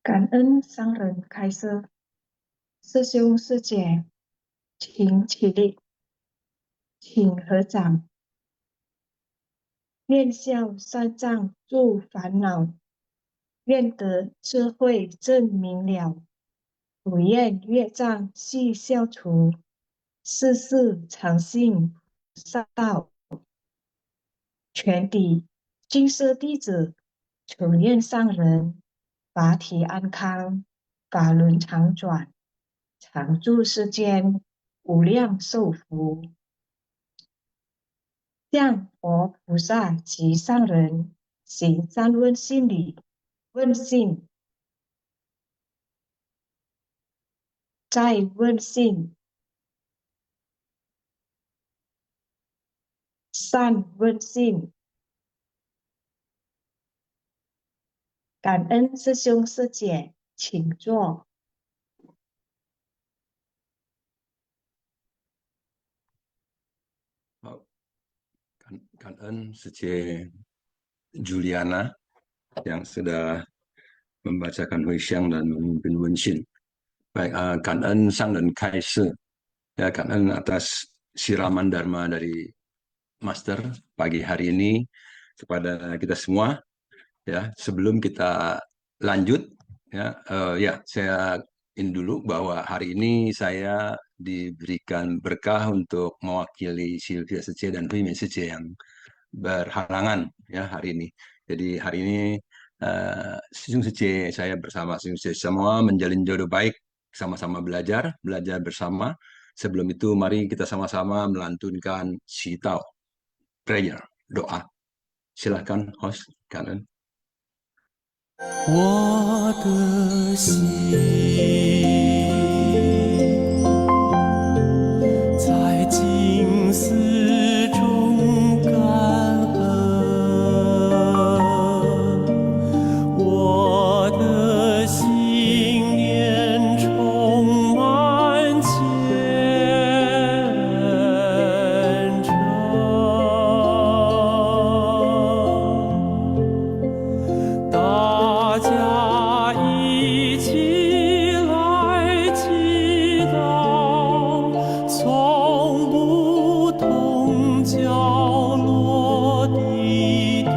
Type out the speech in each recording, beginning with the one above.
感恩商人开设，师兄师姐，请起立，请合掌，愿消三障诸烦恼，愿得智慧真明了，不愿业障悉消除，世世常信善道。全体金色弟子，求愿上人法体安康，法轮常转，常住世间，无量寿福。向佛菩萨及上人行三问心礼，问信，再问信，善问信。感恩师兄师姐，请坐。好，感恩师姐 Juliana yang sudah membacakan Huixiang dan memimpin Wenshin. Baik,感恩上人开示，ya, 感恩atas siraman Dharma dari Master pagi hari ini kepada kita semua. Ya, sebelum kita lanjut, ya, saya ini dulu bahwa hari ini saya diberikan berkah untuk mewakili Sylvia Sece dan Hui Sece yang berhalangan ya hari ini. Jadi hari ini Sung Sece, saya bersama Sung Sece semua menjalin jodoh baik, sama-sama belajar bersama. Sebelum itu mari kita sama-sama melantunkan Sitao prayer, doa. Silakan host Karen. 我的心在静思中感恩，我的心念充满虔诚。大家一起来祈祷，从不同角落地点，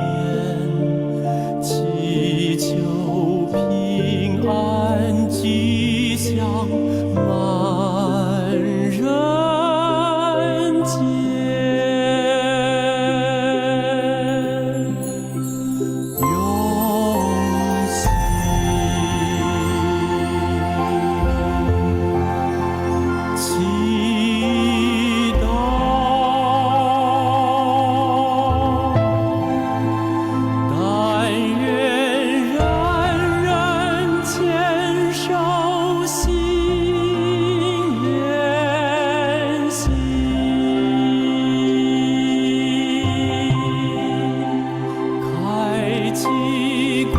祈求平安吉祥满人间。用心祈祷，但愿人人牵手心连心。开启光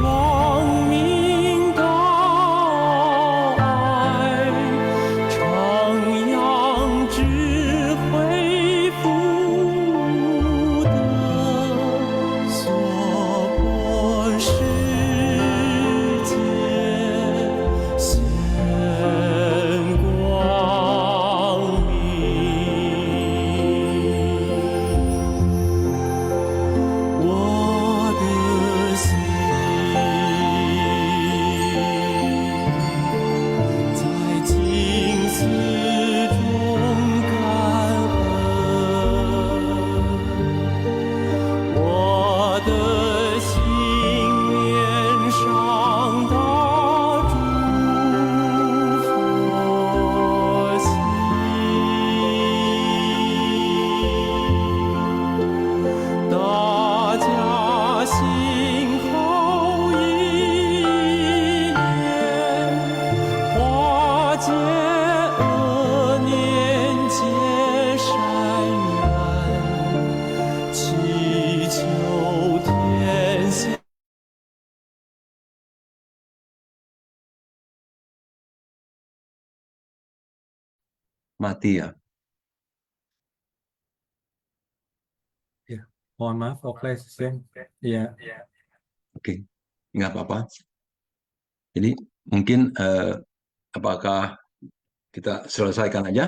明道爱，徜徉智慧福德，娑婆世界现光明。我的心在静思中感恩，我的心念上大诸佛心。大家心口意念，化解恶念，结善缘，祈求天下。Mati ya. Ya, mohon maaf, Okles, Sen. Iya, Oke, nggak apa-apa. Jadi Mungkin apakah kita selesaikan aja?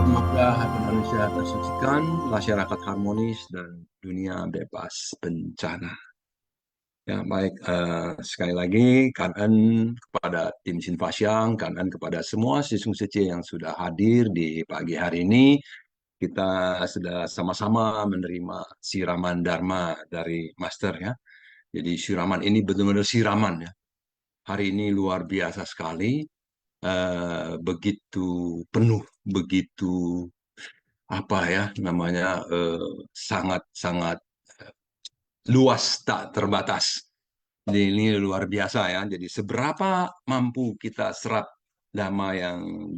Semoga hati manusia tersucikan, masyarakat harmonis, dan dunia bebas bencana. Ya, baik. Sekali lagi, kangen kepada tim Sinfasyang, kangen kepada semua sisung seci yang sudah hadir di pagi hari ini. Kita sudah sama-sama menerima siraman Dharma dari Master ya. Jadi siraman ini benar-benar siraman ya. Hari ini luar biasa sekali. Begitu penuh, begitu apa ya namanya, sangat-sangat luas, tak terbatas. Jadi ini luar biasa ya. Jadi seberapa mampu kita serap dhamma yang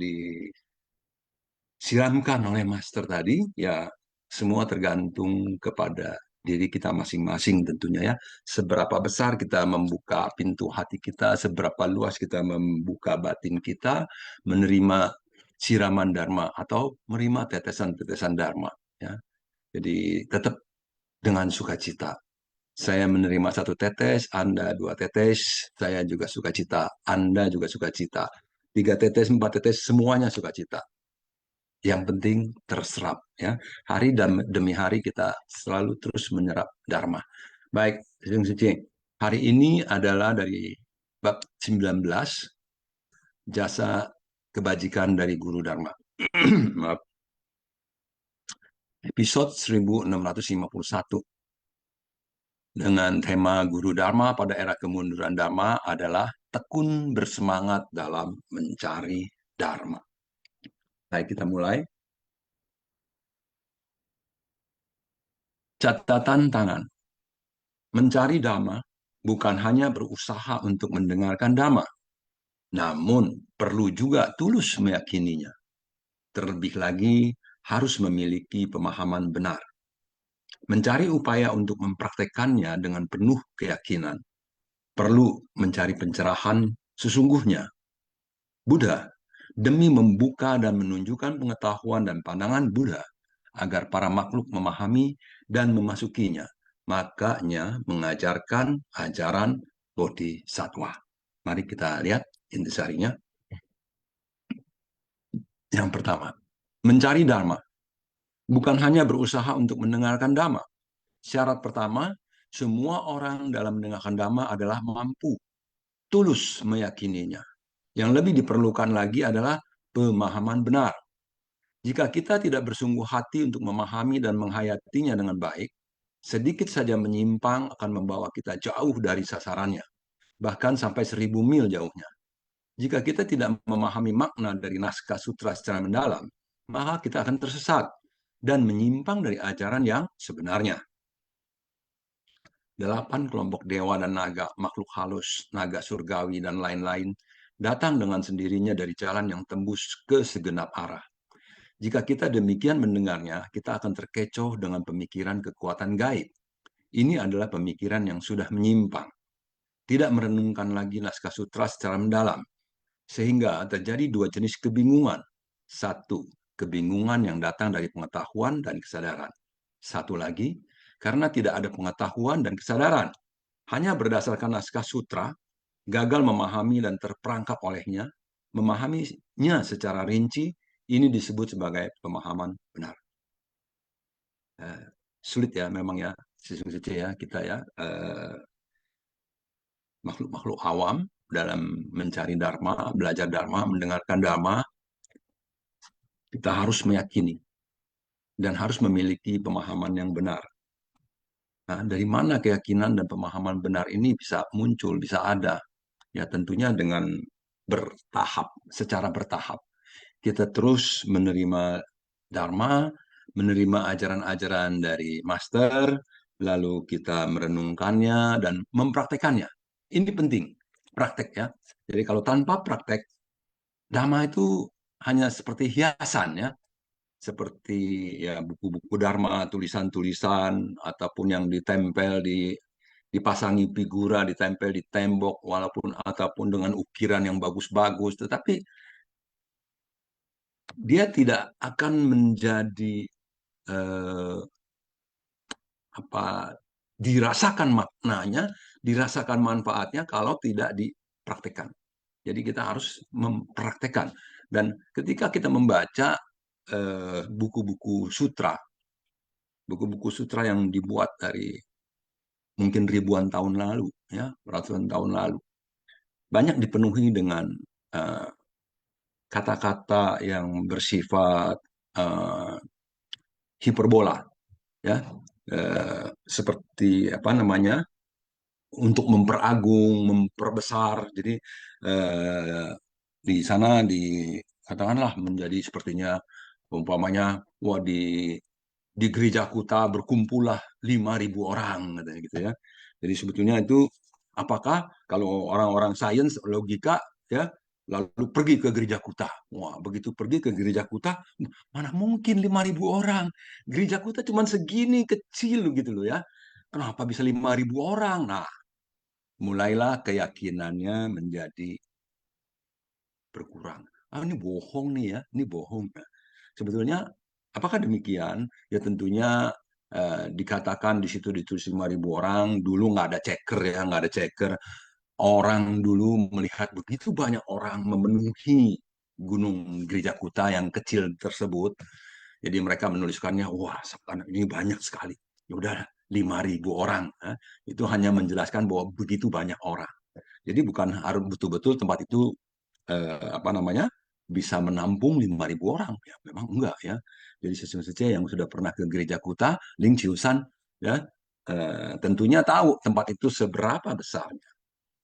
disiramkan oleh Master tadi, ya semua tergantung kepada diri kita masing-masing tentunya ya. Seberapa besar kita membuka pintu hati kita, seberapa luas kita membuka batin kita, menerima siraman Dharma atau menerima tetesan-tetesan Dharma. Ya. Jadi tetap dengan sukacita. Saya menerima 1 tetes, Anda 2 tetes, saya juga sukacita, Anda juga sukacita. 3 tetes, 4 tetes, semuanya sukacita. Yang penting terserap. Ya. Hari demi hari kita selalu terus menyerap Dharma. Baik, Sung Suci. Hari ini adalah dari bab 19, jasa kebajikan dari Guru Dharma. Maaf. Episode 1651. Dengan tema Guru Dharma pada era kemunduran Dharma adalah tekun bersemangat dalam mencari Dharma. Baik, kita mulai. Catatan tangan. Mencari Dharma bukan hanya berusaha untuk mendengarkan Dhamma, namun perlu juga tulus meyakininya. Terlebih lagi harus memiliki pemahaman benar. Mencari upaya untuk mempraktekannya dengan penuh keyakinan. Perlu mencari pencerahan sesungguhnya. Buddha, demi membuka dan menunjukkan pengetahuan dan pandangan Buddha, agar para makhluk memahami dan memasukinya, makanya mengajarkan ajaran Bodhisattva. Mari kita lihat intisarinya. Yang pertama, mencari Dharma. Bukan hanya berusaha untuk mendengarkan Dhamma. Syarat pertama, semua orang dalam mendengarkan Dhamma adalah mampu, tulus meyakininya. Yang lebih diperlukan lagi adalah pemahaman benar. Jika kita tidak bersungguh hati untuk memahami dan menghayatinya dengan baik, sedikit saja menyimpang akan membawa kita jauh dari sasarannya, bahkan sampai 1000 mil jauhnya. Jika kita tidak memahami makna dari naskah sutra secara mendalam, maka kita akan tersesat dan menyimpang dari ajaran yang sebenarnya. 8 kelompok dewa dan naga, makhluk halus, naga surgawi, dan lain-lain datang dengan sendirinya dari jalan yang tembus ke segenap arah. Jika kita demikian mendengarnya, kita akan terkecoh dengan pemikiran kekuatan gaib. Ini adalah pemikiran yang sudah menyimpang. Tidak merenungkan lagi naskah sutra secara mendalam. Sehingga terjadi 2 jenis kebingungan. 1, kebingungan yang datang dari pengetahuan dan kesadaran. 1 lagi, karena tidak ada pengetahuan dan kesadaran. Hanya berdasarkan naskah sutra, gagal memahami dan terperangkap olehnya, memahaminya secara rinci, ini disebut sebagai pemahaman benar. Sulit ya memang ya, siswa-siswa ya, kita ya, makhluk-makhluk awam dalam mencari Dharma, belajar Dharma, mendengarkan Dharma, kita harus meyakini dan harus memiliki pemahaman yang benar. Nah, dari mana keyakinan dan pemahaman benar ini bisa muncul, bisa ada? Ya tentunya dengan bertahap, secara bertahap. Kita terus menerima Dharma, menerima ajaran-ajaran dari Master, lalu kita merenungkannya dan mempraktekannya. Ini penting, praktek ya. Jadi kalau tanpa praktek, Dhamma itu hanya seperti hiasan ya, seperti ya buku-buku Dharma, tulisan-tulisan ataupun yang ditempel dipasangi figura, ditempel di tembok ataupun dengan ukiran yang bagus-bagus, tetapi dia tidak akan menjadi dirasakan maknanya, dirasakan manfaatnya kalau tidak dipraktekkan. Jadi kita harus mempraktekkan. Dan ketika kita membaca buku-buku sutra yang dibuat dari mungkin ribuan tahun lalu, ya, ratusan tahun lalu, banyak dipenuhi dengan kata-kata yang bersifat hiperbola, ya, seperti apa namanya, untuk memperagung, memperbesar. Jadi di sana katakanlah menjadi sepertinya umpamanya, wah di gereja Kuta berkumpullah 5.000 orang, katanya gitu ya. Jadi sebetulnya itu apakah kalau orang-orang sains logika ya, lalu pergi ke gereja Kuta. Wah, begitu pergi ke gereja Kuta, mana mungkin 5.000 orang. Gereja Kuta cuma segini kecil gitu loh ya. Kenapa bisa 5.000 orang? Nah, mulailah keyakinannya menjadi berkurang. Ah, ini bohong nih ya, ini bohong. Sebetulnya apakah demikian? Ya tentunya dikatakan di situ ditulis 5.000 orang, dulu nggak ada checker ya, nggak ada checker. Orang dulu melihat begitu banyak orang memenuhi Gunung Gereja Kuta yang kecil tersebut. Jadi mereka menuliskannya, wah ini banyak sekali. Ya udah 5.000 orang. Itu hanya menjelaskan bahwa begitu banyak orang. Jadi bukan harus betul-betul tempat itu apa namanya bisa menampung 5.000 orang, ya memang enggak ya. Jadi sesungguhnya yang sudah pernah ke gereja Kuta, Ling Chiusan ya, tentunya tahu tempat itu seberapa besarnya.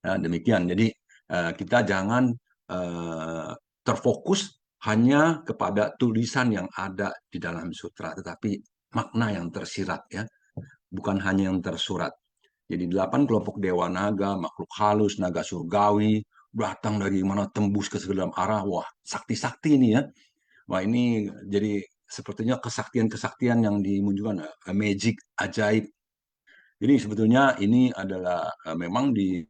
Nah, demikian. Jadi kita jangan terfokus hanya kepada tulisan yang ada di dalam sutra, tetapi makna yang tersirat ya, bukan hanya yang tersurat. Jadi 8 kelompok dewa naga, makhluk halus, naga surgawi, datang dari mana tembus ke segala arah. Wah, sakti-sakti ini ya. Wah, ini jadi sepertinya kesaktian-kesaktian yang dimunculkan, magic, ajaib. Jadi sebetulnya ini adalah memang di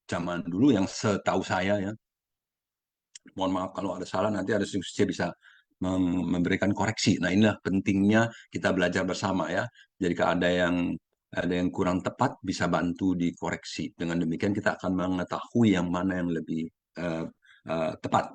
zaman dulu yang setahu saya ya. Mohon maaf kalau ada salah, nanti ada saya bisa memberikan koreksi. Nah, inilah pentingnya kita belajar bersama ya. Jadi kalau ada yang kurang tepat bisa bantu dikoreksi. Dengan demikian kita akan mengetahui yang mana yang lebih tepat.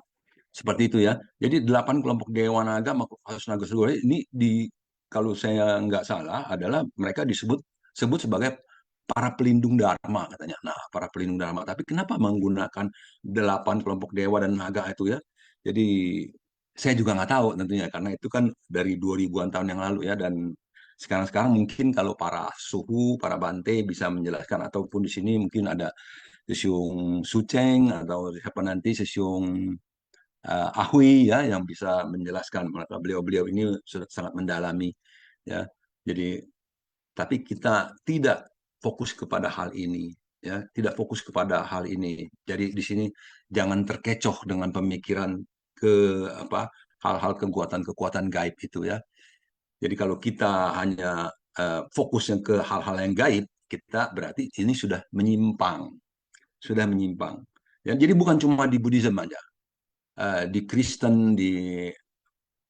Seperti itu ya. Jadi 8 kelompok dewa naga, makhluk halus naga surgawi ini kalau saya nggak salah adalah mereka disebut sebagai para pelindung dharma katanya. Nah, para pelindung dharma. Tapi kenapa menggunakan 8 kelompok dewa dan naga itu ya? Jadi saya juga nggak tahu tentunya karena itu kan dari 2000-an tahun yang lalu ya, dan sekarang mungkin kalau para suhu, para bante bisa menjelaskan, ataupun di sini mungkin ada Sesiung Suceng atau siapa nanti Sesiung Ahui ya yang bisa menjelaskan. Maka beliau-beliau ini sudah sangat mendalami ya. Jadi tapi kita tidak fokus kepada hal ini ya, tidak fokus kepada hal ini. Jadi di sini jangan terkecoh dengan pemikiran ke hal-hal kekuatan gaib itu ya. Jadi kalau kita hanya fokusnya ke hal-hal yang gaib, kita berarti ini sudah menyimpang. Ya, jadi bukan cuma di Buddhism aja. Di Kristen, di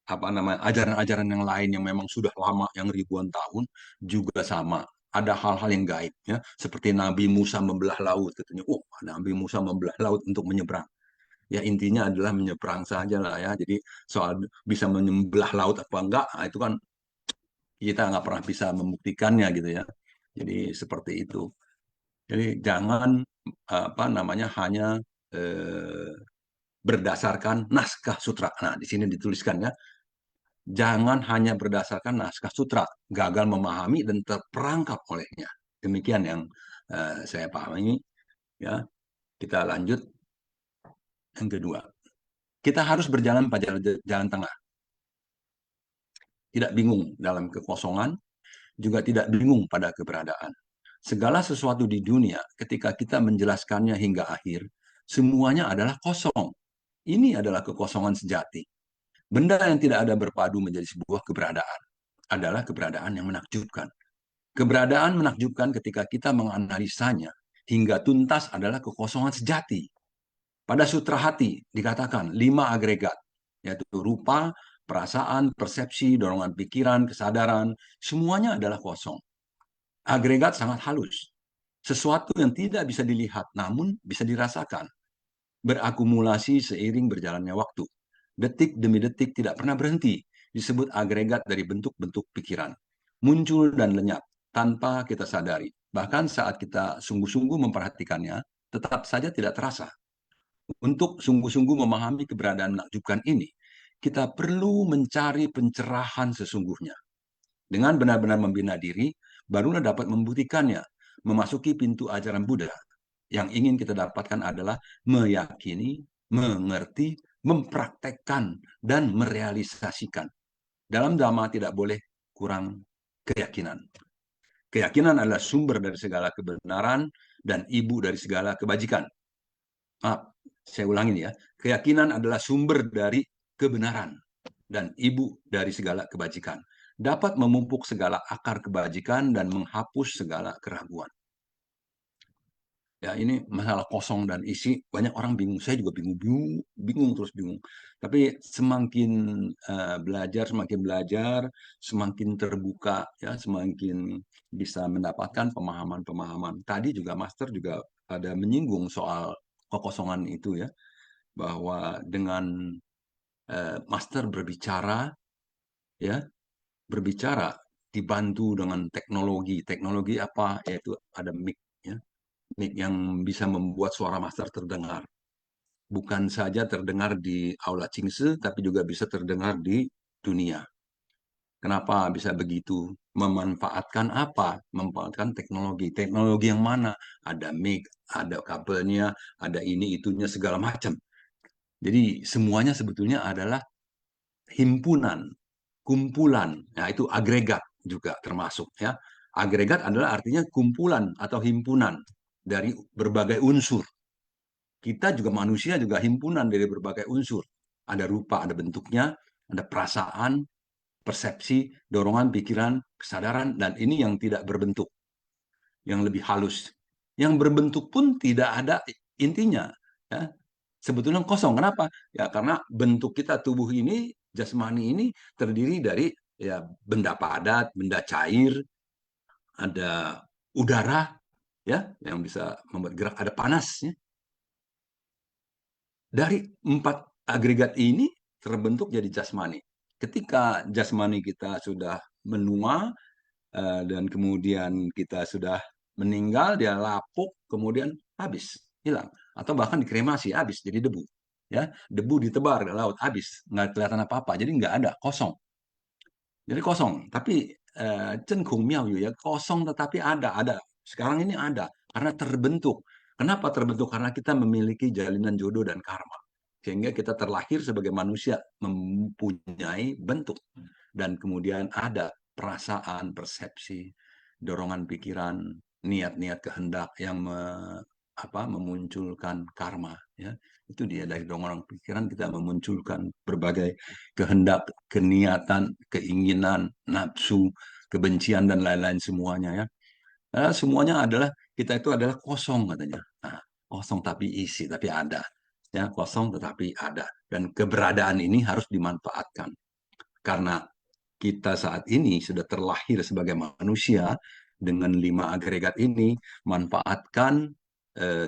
ajaran-ajaran yang lain yang memang sudah lama, yang ribuan tahun juga sama. Ada hal-hal yang gaib, ya, seperti Nabi Musa membelah laut, katanya. Oh, Nabi Musa membelah laut untuk menyeberang. Ya intinya adalah menyeberang saja lah ya. Jadi soal bisa membelah laut apa enggak, itu kan kita nggak pernah bisa membuktikannya gitu ya. Jadi seperti itu. Jadi jangan hanya berdasarkan naskah sutra. Nah, di sini dituliskan ya, jangan hanya berdasarkan naskah sutra, gagal memahami dan terperangkap olehnya. Demikian yang saya pahami. Ya, kita lanjut yang kedua. Kita harus berjalan pada jalan tengah. Tidak bingung dalam kekosongan, juga tidak bingung pada keberadaan. Segala sesuatu di dunia, ketika kita menjelaskannya hingga akhir, semuanya adalah kosong. Ini adalah kekosongan sejati. Benda yang tidak ada berpadu menjadi sebuah keberadaan adalah keberadaan yang menakjubkan. Keberadaan menakjubkan ketika kita menganalisanya hingga tuntas adalah kekosongan sejati. Pada Sutra Hati dikatakan 5 agregat, yaitu rupa, perasaan, persepsi, dorongan pikiran, kesadaran, semuanya adalah kosong. Agregat sangat halus, sesuatu yang tidak bisa dilihat namun bisa dirasakan, berakumulasi seiring berjalannya waktu. Detik demi detik tidak pernah berhenti, disebut agregat dari bentuk-bentuk pikiran. Muncul dan lenyap tanpa kita sadari. Bahkan saat kita sungguh-sungguh memperhatikannya, tetap saja tidak terasa. Untuk sungguh-sungguh memahami keberadaan menakjubkan ini, kita perlu mencari pencerahan sesungguhnya. Dengan benar-benar membina diri, barulah dapat membuktikannya, memasuki pintu ajaran Buddha. Yang ingin kita dapatkan adalah meyakini, mengerti, mempraktekkan, dan merealisasikan. Dalam Dhamma tidak boleh kurang keyakinan. Keyakinan adalah sumber dari segala kebenaran dan ibu dari segala kebajikan. Maaf, saya ulangi ya. Keyakinan adalah sumber dari kebenaran dan ibu dari segala kebajikan. Dapat memupuk segala akar kebajikan dan menghapus segala keraguan. Ya, ini masalah kosong dan isi, banyak orang bingung. Saya juga bingung terus bingung. Tapi semakin belajar, semakin terbuka, ya, semakin bisa mendapatkan pemahaman-pemahaman. Tadi juga Master juga ada menyinggung soal kekosongan itu, ya, bahwa dengan Master berbicara, ya, dibantu dengan teknologi apa, yaitu ada mic, ya, mic yang bisa membuat suara Master terdengar. Bukan saja terdengar di Aula Chingse, tapi juga bisa terdengar di dunia. Kenapa bisa begitu? Memanfaatkan apa? Memanfaatkan teknologi. Teknologi yang mana? Ada mic, ada kabelnya, ada ini, itunya, segala macam. Jadi semuanya sebetulnya adalah himpunan, kumpulan. Nah, itu agregat juga termasuk, ya. Agregat adalah artinya kumpulan atau himpunan dari berbagai unsur. Kita juga manusia juga himpunan dari berbagai unsur. Ada rupa, ada bentuknya, ada perasaan, persepsi, dorongan, pikiran, kesadaran, dan ini yang tidak berbentuk, yang lebih halus. Yang berbentuk pun tidak ada intinya, ya. Sebetulnya kosong. Kenapa? Ya karena bentuk kita, tubuh ini, jasmani ini terdiri dari, ya, benda padat, benda cair, ada udara, ya, yang bisa membuat gerak, ada panasnya. Dari 4 agregat ini terbentuk jadi jasmani. Ketika jasmani kita sudah menua dan kemudian kita sudah meninggal, dia lapuk, kemudian habis, hilang. Atau bahkan dikremasi, habis, jadi debu. Ya, debu ditebar ke laut, habis, nggak kelihatan apa-apa, jadi nggak ada, kosong. Jadi kosong, tapi Chen Kung Miao Yu, ya, kosong tetapi ada. Sekarang ini ada, karena terbentuk. Kenapa terbentuk? Karena kita memiliki jalinan jodoh dan karma. Sehingga kita terlahir sebagai manusia, mempunyai bentuk. Dan kemudian ada perasaan, persepsi, dorongan pikiran, niat-niat kehendak yang memunculkan karma, ya. Itu dia, dari dorongan pikiran kita memunculkan berbagai kehendak, keniatan, keinginan, nafsu, kebencian, dan lain-lain semuanya, ya. Semuanya adalah, kita itu adalah kosong katanya. Nah, kosong tapi isi, tapi ada. Ya, kosong tetapi ada. Dan keberadaan ini harus dimanfaatkan. Karena kita saat ini sudah terlahir sebagai manusia dengan 5 agregat ini, manfaatkan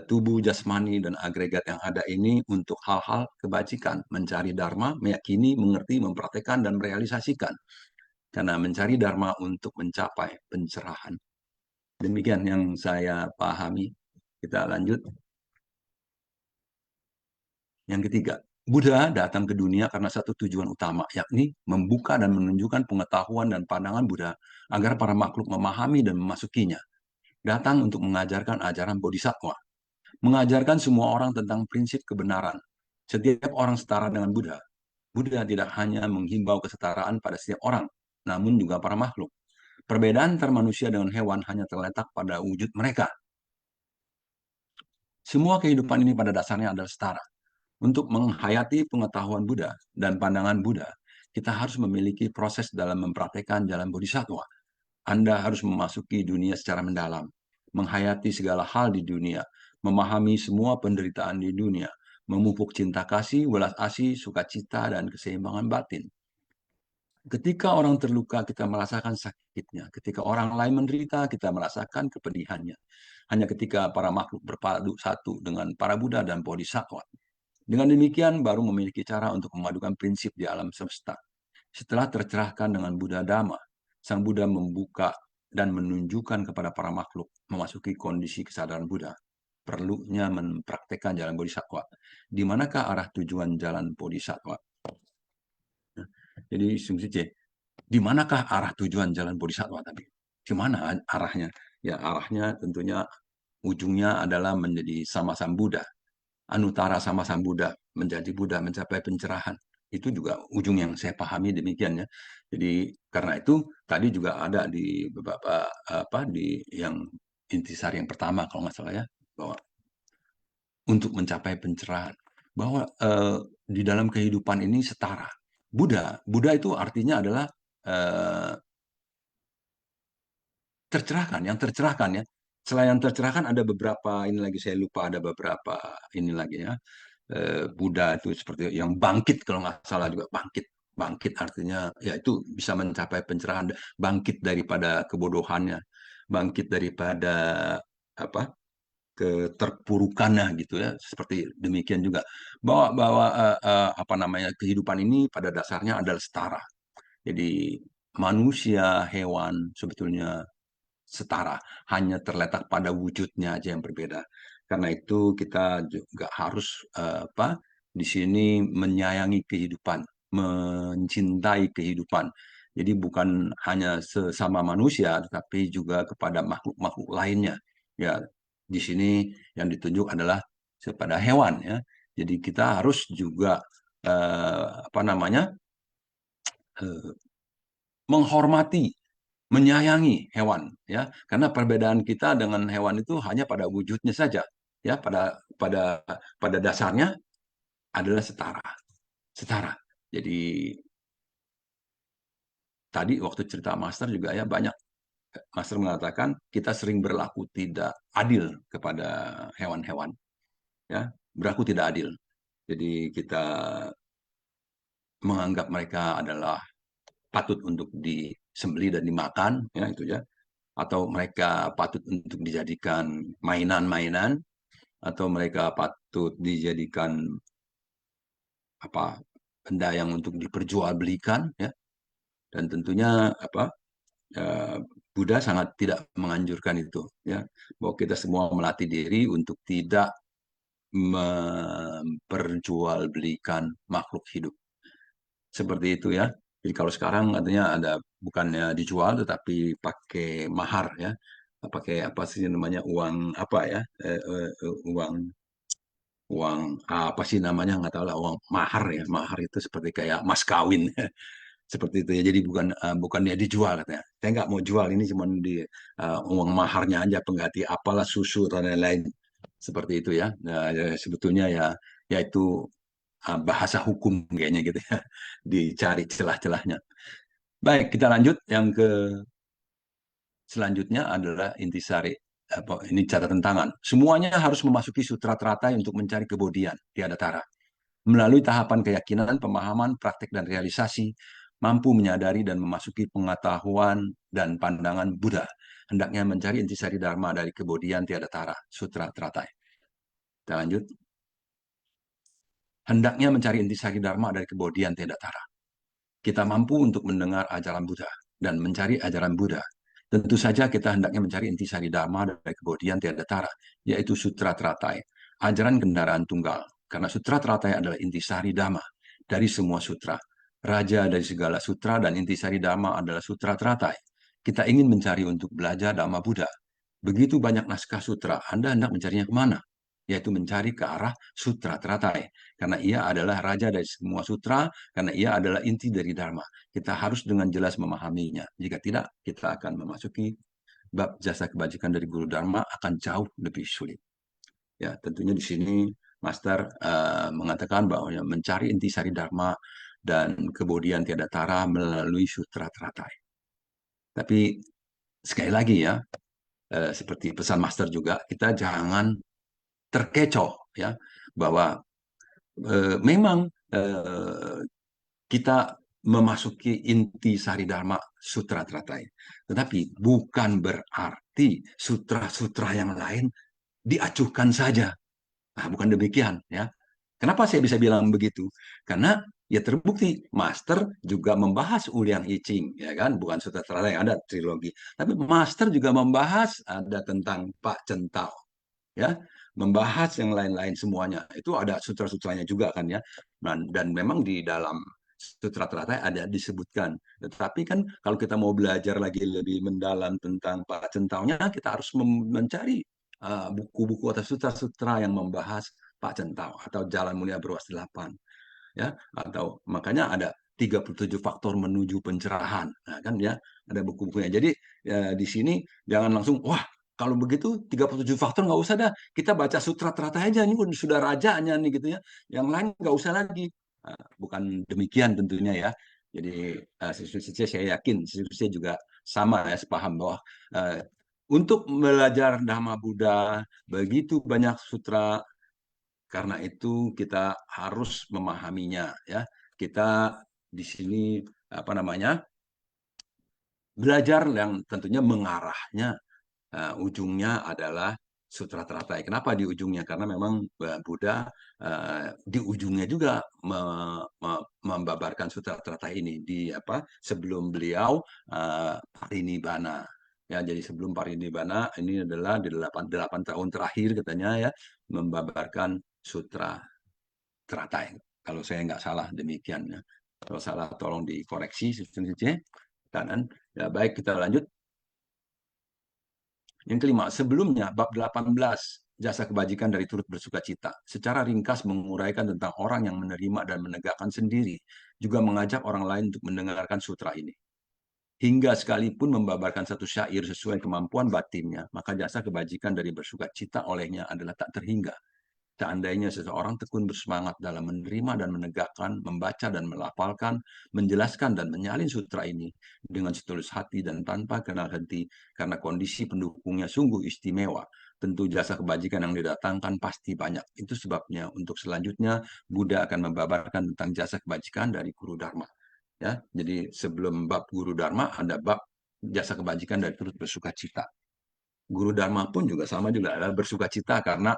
tubuh jasmani dan agregat yang ada ini untuk hal-hal kebajikan, mencari dharma, meyakini, mengerti, mempraktekkan, dan merealisasikan. Karena mencari dharma untuk mencapai pencerahan. Demikian yang saya pahami. Kita lanjut. Yang ketiga, Buddha datang ke dunia karena satu tujuan utama, yakni membuka dan menunjukkan pengetahuan dan pandangan Buddha agar para makhluk memahami dan memasukinya. Datang untuk mengajarkan ajaran Bodhisattva, mengajarkan semua orang tentang prinsip kebenaran. Setiap orang setara dengan Buddha. Buddha tidak hanya menghimbau kesetaraan pada setiap orang, namun juga para makhluk. Perbedaan antara manusia dengan hewan hanya terletak pada wujud mereka. Semua kehidupan ini pada dasarnya adalah setara. Untuk menghayati pengetahuan Buddha dan pandangan Buddha, kita harus memiliki proses dalam mempraktekkan jalan bodhisattva. Anda harus memasuki dunia secara mendalam, menghayati segala hal di dunia, memahami semua penderitaan di dunia, memupuk cinta kasih, welas asih, sukacita, dan keseimbangan batin. Ketika orang terluka, kita merasakan sakitnya. Ketika orang lain menderita, kita merasakan kepedihannya. Hanya ketika para makhluk berpadu satu dengan para Buddha dan bodhisattva. Dengan demikian, baru memiliki cara untuk memadukan prinsip di alam semesta. Setelah tercerahkan dengan Buddha Dhamma, Sang Buddha membuka dan menunjukkan kepada para makhluk memasuki kondisi kesadaran Buddha. Perlunya mempraktekkan jalan bodhisattva. Di manakah arah tujuan jalan bodhisattva? Jadi, di manakah arah tujuan jalan bodhisattva tadi? Di mana arahnya? Ya, arahnya tentunya ujungnya adalah menjadi sama Sang Buddha. Anutara sama Sang Buddha, menjadi Buddha, mencapai pencerahan. Itu juga ujung yang saya pahami demikian ya. Jadi karena itu tadi juga ada di beberapa di yang intisari yang pertama kalau nggak salah ya, bahwa untuk mencapai pencerahan, bahwa di dalam kehidupan ini setara. Buddha itu artinya adalah tercerahkan, yang tercerahkan ya. Selain yang tercerahkan ada beberapa, ini lagi saya lupa, ada beberapa ini lagi ya. Buddha itu seperti yang bangkit kalau nggak salah juga, bangkit artinya ya itu bisa mencapai pencerahan, bangkit daripada kebodohannya, bangkit daripada keterpurukannya gitu ya, seperti demikian juga bahwa kehidupan ini pada dasarnya adalah setara. Jadi manusia, hewan sebetulnya setara, hanya terletak pada wujudnya aja yang berbeda. Karena itu kita juga harus di sini menyayangi kehidupan, mencintai kehidupan. Jadi bukan hanya sesama manusia, tetapi juga kepada makhluk-makhluk lainnya. Ya, di sini yang ditunjuk adalah kepada hewan ya. Jadi kita harus juga menghormati, menyayangi hewan ya, karena perbedaan kita dengan hewan itu hanya pada wujudnya saja ya, pada dasarnya adalah setara. Jadi tadi waktu cerita Master juga ya, banyak Master mengatakan kita sering berlaku tidak adil kepada hewan-hewan ya, berlaku tidak adil. Jadi kita menganggap mereka adalah patut untuk disembelih dan dimakan ya, itu ya, atau mereka patut untuk dijadikan mainan-mainan, atau mereka patut dijadikan benda yang untuk diperjualbelikan ya. Dan tentunya Buddha sangat tidak menganjurkan itu ya, bahwa kita semua melatih diri untuk tidak memperjualbelikan makhluk hidup seperti itu ya. Jadi kalau sekarang katanya ada, bukannya dijual tetapi pakai mahar ya, pakai apa sih namanya, uang uang apa sih namanya, nggak tahu lah, uang mahar ya. Mahar itu seperti kayak mas kawin seperti itu ya. Jadi bukannya dijual katanya. Saya nggak mau jual, ini cuma di uang maharnya aja, pengganti apalah susu dan lain-lain seperti itu ya. Nah, sebetulnya ya itu bahasa hukum kayaknya gitu ya, dicari celah-celahnya. Baik, kita lanjut. Yang selanjutnya adalah intisari. Ini catatan tangan. Semuanya harus memasuki sutra teratai untuk mencari kebodian, tiada tara. Melalui tahapan keyakinan, pemahaman, praktek, dan realisasi, mampu menyadari dan memasuki pengetahuan dan pandangan Buddha. Hendaknya mencari intisari dharma dari kebodian tiada tara, sutra teratai. Kita lanjut. Hendaknya mencari intisari dharma dari kebodian tiada tara. Kita mampu untuk mendengar ajaran Buddha dan mencari ajaran Buddha. Tentu saja kita hendaknya mencari intisari dharma dari kebodian tiada tara, yaitu sutra teratai, ajaran kendaraan tunggal. Karena sutra teratai adalah intisari dhamma dari semua sutra. Raja dari segala sutra dan intisari dhamma adalah sutra teratai. Kita ingin mencari untuk belajar dhamma Buddha. Begitu banyak naskah sutra, Anda hendak mencarinya kemana? yaitu mencari ke arah sutra teratai. Karena ia adalah raja dari semua sutra, karena ia adalah inti dari Dharma. Kita harus dengan jelas memahaminya. Jika tidak, kita akan memasuki bab jasa kebajikan dari Guru Dharma akan jauh lebih sulit. Ya, tentunya di sini Master mengatakan bahwa mencari intisari Dharma dan kemudian tiada tara melalui sutra teratai. Tapi sekali lagi ya, seperti pesan Master juga, kita jangan terkecoh ya bahwa memang kita memasuki inti sari dharma sutra teratai, tetapi bukan berarti sutra-sutra yang lain diacuhkan saja. Nah, bukan demikian ya. Kenapa saya bisa bilang begitu? Karena ya terbukti Master juga membahas Uliang I Ching, ya kan, bukan sutra teratai, ada trilogi, tapi Master juga membahas ada tentang Pak Centao, ya, membahas yang lain-lain semuanya. Itu ada sutra-sutranya juga kan ya. Dan memang di dalam sutra teratai ada disebutkan. Tetapi kan kalau kita mau belajar lagi lebih mendalam tentang Pak Centaunya, kita harus mencari buku-buku atau sutra-sutra yang membahas Pak Centao atau Jalan Mulia Berwas 8. Ya, atau makanya ada 37 faktor menuju pencerahan. Nah, kan ya, ada buku-bukunya. Jadi ya, di sini jangan langsung wah, kalau begitu 37 faktor nggak usah dah. Kita baca sutra teratai aja, ini sudah rajanya nih gitu ya. Yang lain nggak usah lagi. Bukan demikian tentunya ya. Jadi siswa-siswa saya yakin siswa juga sama ya, sepaham bahwa untuk belajar Dhamma Buddha begitu banyak sutra, karena itu kita harus memahaminya ya. Kita di sini apa namanya? Belajar yang tentunya mengarahnya ujungnya adalah sutra teratai. Kenapa di ujungnya? Karena memang Buddha di ujungnya juga membabarkan sutra teratai ini di apa sebelum beliau parinibbana. Ya, jadi sebelum parinibbana ini adalah di 8 tahun terakhir katanya ya membabarkan sutra teratai. Kalau saya nggak salah demikian ya. Kalau salah tolong dikoreksi kanan. Ya baik, kita lanjut. Yang kelima, sebelumnya bab 18 jasa kebajikan dari turut bersukacita secara ringkas menguraikan tentang orang yang menerima dan menegakkan sendiri, juga mengajak orang lain untuk mendengarkan sutra ini. Hingga sekalipun membabarkan satu syair sesuai kemampuan batinnya, maka jasa kebajikan dari bersukacita olehnya adalah tak terhingga. Seandainya seseorang tekun bersemangat dalam menerima dan menegakkan, membaca dan melafalkan, menjelaskan dan menyalin sutra ini dengan setulus hati dan tanpa kenal henti, karena kondisi pendukungnya sungguh istimewa, tentu jasa kebajikan yang didatangkan pasti banyak. Itu sebabnya untuk selanjutnya Buddha akan membabarkan tentang jasa kebajikan dari Guru Dharma. Ya, jadi sebelum bab Guru Dharma ada bab jasa kebajikan dari turut bersukacita. Guru Dharma pun juga sama juga adalah bersukacita karena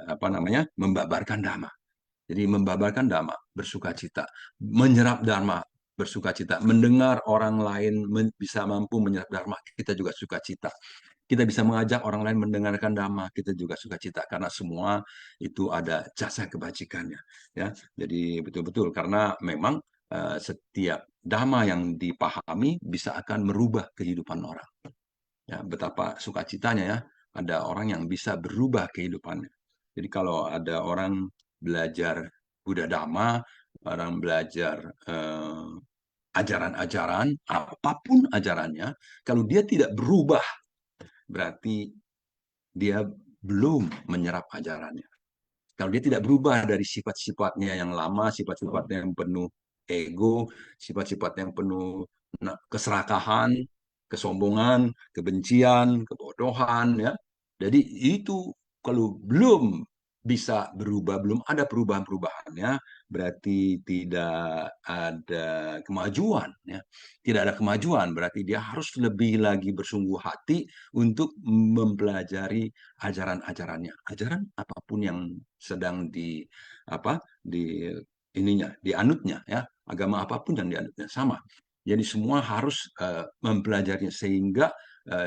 apa namanya membabarkan Dhamma. Jadi membabarkan Dhamma bersukacita, menyerap Dharma bersukacita, mendengar orang lain bisa mampu menyerap Dharma, kita juga sukacita. Kita bisa mengajak orang lain mendengarkan Dhamma, kita juga sukacita karena semua itu ada jasa kebajikannya. Ya, jadi betul-betul karena memang setiap Dhamma yang dipahami bisa akan merubah kehidupan orang. Ya, betapa sukacitanya ya, ada orang yang bisa berubah kehidupannya. Jadi kalau ada orang belajar Buddha Dhamma, orang belajar ajaran-ajaran, apapun ajarannya, kalau dia tidak berubah, berarti dia belum menyerap ajarannya. Kalau dia tidak berubah dari sifat-sifatnya yang lama, sifat-sifatnya yang penuh ego, sifat-sifatnya yang penuh keserakahan, kesombongan, kebencian, kebodohan, ya. Jadi itu kalau belum bisa berubah, belum ada perubahan-perubahannya, berarti tidak ada kemajuan, ya. Tidak ada kemajuan, berarti dia harus lebih lagi bersungguh hati untuk mempelajari ajaran-ajarannya, ajaran apapun yang sedang dianutnya, ya, agama apapun yang dianutnya sama. Jadi semua harus mempelajarinya sehingga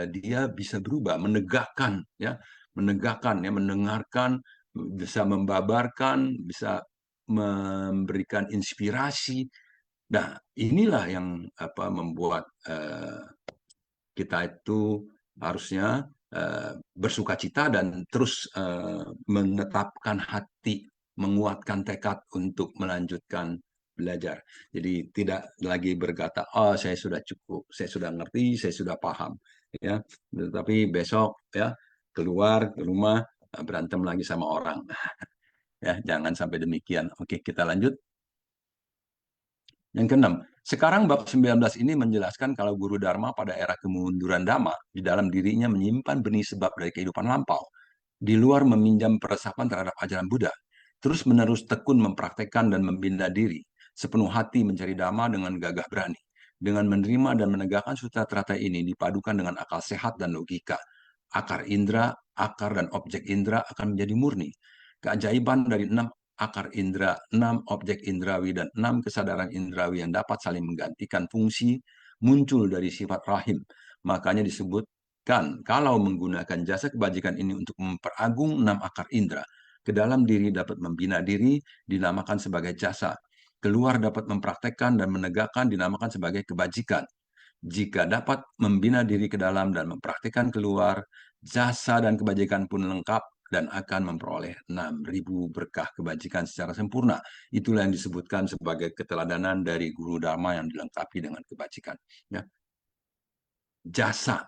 dia bisa berubah, menegakkan, ya, mendengarkan, bisa membabarkan, bisa memberikan inspirasi. Nah, inilah yang membuat kita itu harusnya bersukacita dan terus menetapkan hati, menguatkan tekad untuk melanjutkan belajar. Jadi tidak lagi berkata, oh saya sudah cukup, saya sudah ngerti, saya sudah paham, ya. Tetapi besok ya keluar ke rumah berantem lagi sama orang, ya jangan sampai demikian. Oke, kita lanjut. Yang keenam, sekarang bab 19 ini menjelaskan kalau guru Dharma pada era kemunduran Dhamma di dalam dirinya menyimpan benih sebab dari kehidupan lampau, di luar meminjam peresapan terhadap ajaran Buddha, terus-menerus tekun mempraktekkan dan membina diri, sepenuh hati mencari Dhamma dengan gagah berani. Dengan menerima dan menegakkan sutra teratai ini dipadukan dengan akal sehat dan logika, akar indera, akar dan objek indera akan menjadi murni. Keajaiban dari 6 akar indera, 6 objek indrawi, dan 6 kesadaran indrawi yang dapat saling menggantikan fungsi muncul dari sifat rahim. Makanya disebutkan kalau menggunakan jasa kebajikan ini untuk memperagung 6 akar indera, ke dalam diri dapat membina diri, dinamakan sebagai jasa. Keluar dapat mempraktekkan dan menegakkan, dinamakan sebagai kebajikan. Jika dapat membina diri ke dalam dan mempraktikkan keluar, jasa dan kebajikan pun lengkap dan akan memperoleh 6.000 berkah kebajikan secara sempurna. Itulah yang disebutkan sebagai keteladanan dari guru Dharma yang dilengkapi dengan kebajikan. Ya. Jasa.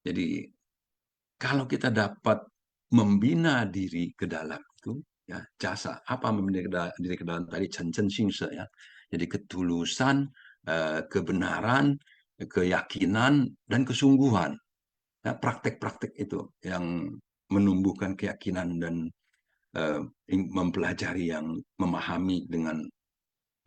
Jadi kalau kita dapat membina diri ke dalam itu, ya jasa. Apa membina diri ke dalam tadi? Chen Xingse, ya. Jadi ketulusan, kebenaran, keyakinan, dan kesungguhan. Ya, praktek-praktek itu yang menumbuhkan keyakinan dan mempelajari yang memahami dengan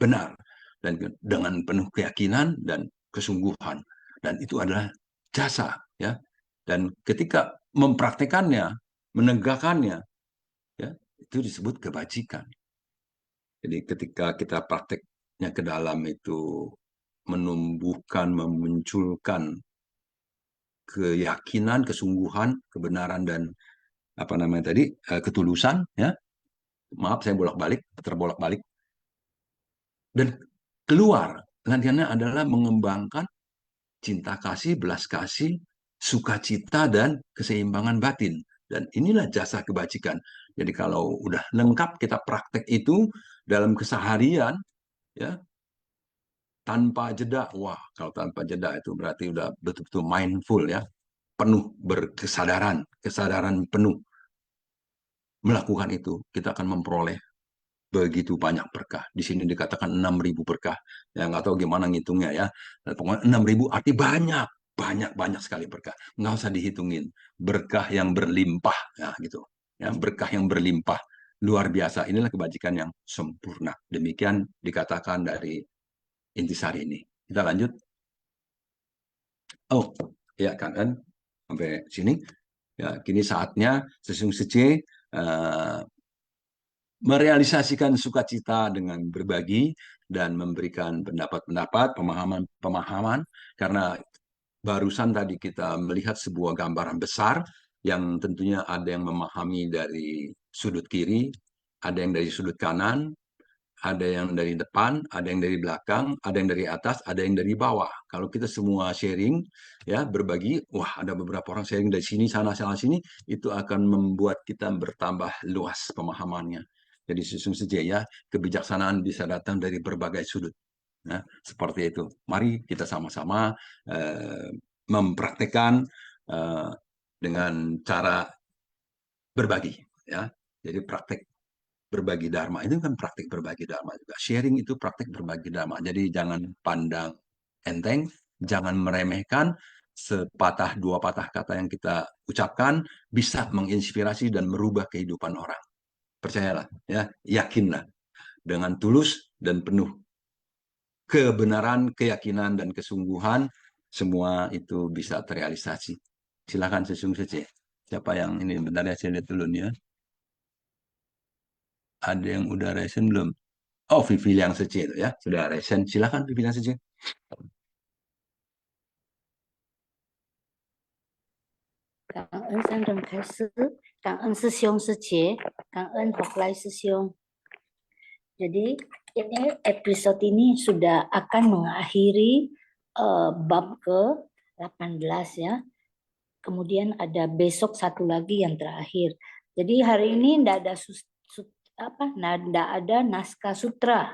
benar dan dengan penuh keyakinan dan kesungguhan, dan itu adalah jasa, ya. Dan ketika mempraktekannya, menegakkannya, ya itu disebut kebajikan. Jadi ketika kita prakteknya ke dalam itu menumbuhkan, memunculkan keyakinan, kesungguhan, kebenaran, dan apa namanya tadi, ketulusan, ya. Maaf saya terbolak-balik. Dan keluar nantinya adalah mengembangkan cinta kasih, belas kasih, sukacita, dan keseimbangan batin. Dan inilah jasa kebajikan. Jadi kalau udah lengkap kita praktek itu dalam keseharian, ya, tanpa jeda. Wah, kalau tanpa jeda itu berarti udah betul-betul mindful, ya, penuh berkesadaran, kesadaran penuh. Melakukan itu, kita akan memperoleh begitu banyak berkah. Di sini dikatakan 6.000 berkah. Ya, nggak tahu gimana ngitungnya, ya. Pokoknya 6.000 arti banyak. Banyak sekali berkah. Nggak usah dihitungin. Berkah yang berlimpah. Ya, gitu. Ya, berkah yang berlimpah. Luar biasa. Inilah kebajikan yang sempurna. Demikian dikatakan dari intisari ini. Kita lanjut. Oh, ya kan. Sampai sini. Ya, kini saatnya Sesung Sece merealisasikan sukacita dengan berbagi dan memberikan pendapat-pendapat, pemahaman-pemahaman, karena barusan tadi kita melihat sebuah gambaran besar yang tentunya ada yang memahami dari sudut kiri, ada yang dari sudut kanan, ada yang dari depan, ada yang dari belakang, ada yang dari atas, ada yang dari bawah. Kalau kita semua sharing, ya, berbagi, wah ada beberapa orang sharing dari sini, sana, sini, itu akan membuat kita bertambah luas pemahamannya. Jadi Sesung Sece, ya, kebijaksanaan bisa datang dari berbagai sudut. Nah, seperti itu. Mari kita sama-sama mempraktekkan dengan cara berbagi, ya. Jadi praktek berbagi dharma itu kan praktik berbagi dharma juga. Sharing itu praktik berbagi dharma. Jadi jangan pandang enteng, jangan meremehkan. Sepatah dua patah kata yang kita ucapkan bisa menginspirasi dan merubah kehidupan orang. Percayalah, ya, yakinlah dengan tulus dan penuh kebenaran, keyakinan, dan kesungguhan, semua itu bisa terrealisasi. Silakan Sesung Sece. Siapa yang ini? Bentar ya, saya lihat dulu nih, ya. Ada yang udah resen belum? Oh, Vivi yang Sece itu, ya. Sudah resen. Silakan Vivi yang Sece. Cảm ơn Sang Trần Thái Sư, cảm ơn Sư兄Sư Chế, cảm ơn Hock Lai Sư兄. Jadi ini episode ini sudah akan mengakhiri bab ke-18, ya. kemudian ada besok satu lagi yang terakhir. Jadi hari ini tidak ada nggak ada naskah sutra.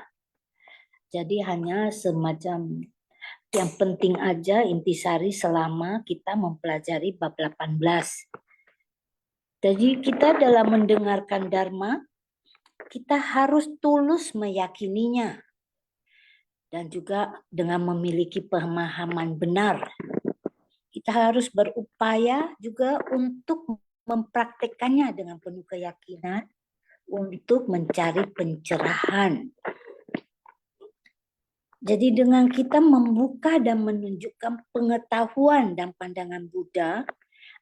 Jadi hanya semacam yang penting aja intisari selama kita mempelajari bab 18. Jadi kita dalam mendengarkan Dharma, kita harus tulus meyakininya. Dan juga dengan memiliki pemahaman benar. Kita harus berupaya juga untuk mempraktekkannya dengan penuh keyakinan untuk mencari pencerahan. Jadi dengan kita membuka dan menunjukkan pengetahuan dan pandangan Buddha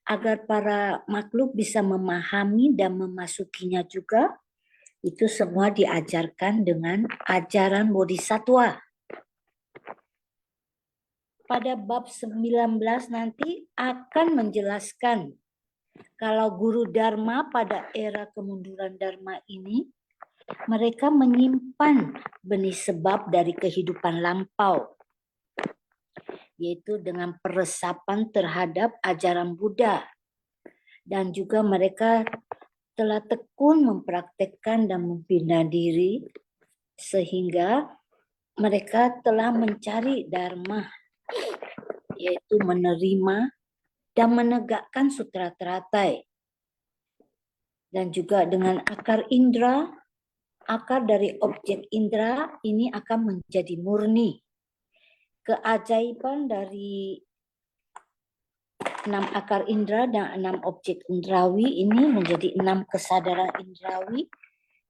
agar para makhluk bisa memahami dan memasukinya juga, itu semua diajarkan dengan ajaran Bodhisattva. Pada bab 19 nanti akan menjelaskan kalau guru Dharma pada era kemunduran Dharma ini, mereka menyimpan benih sebab dari kehidupan lampau, yaitu dengan peresapan terhadap ajaran Buddha. Dan juga mereka telah tekun mempraktekkan dan membina diri, sehingga mereka telah mencari Dharma, yaitu menerima dan menegakkan sutra teratai. Dan juga dengan akar indera, akar dari objek indera ini akan menjadi murni. Keajaiban dari 6 akar indera dan 6 objek indrawi ini menjadi 6 kesadaran indrawi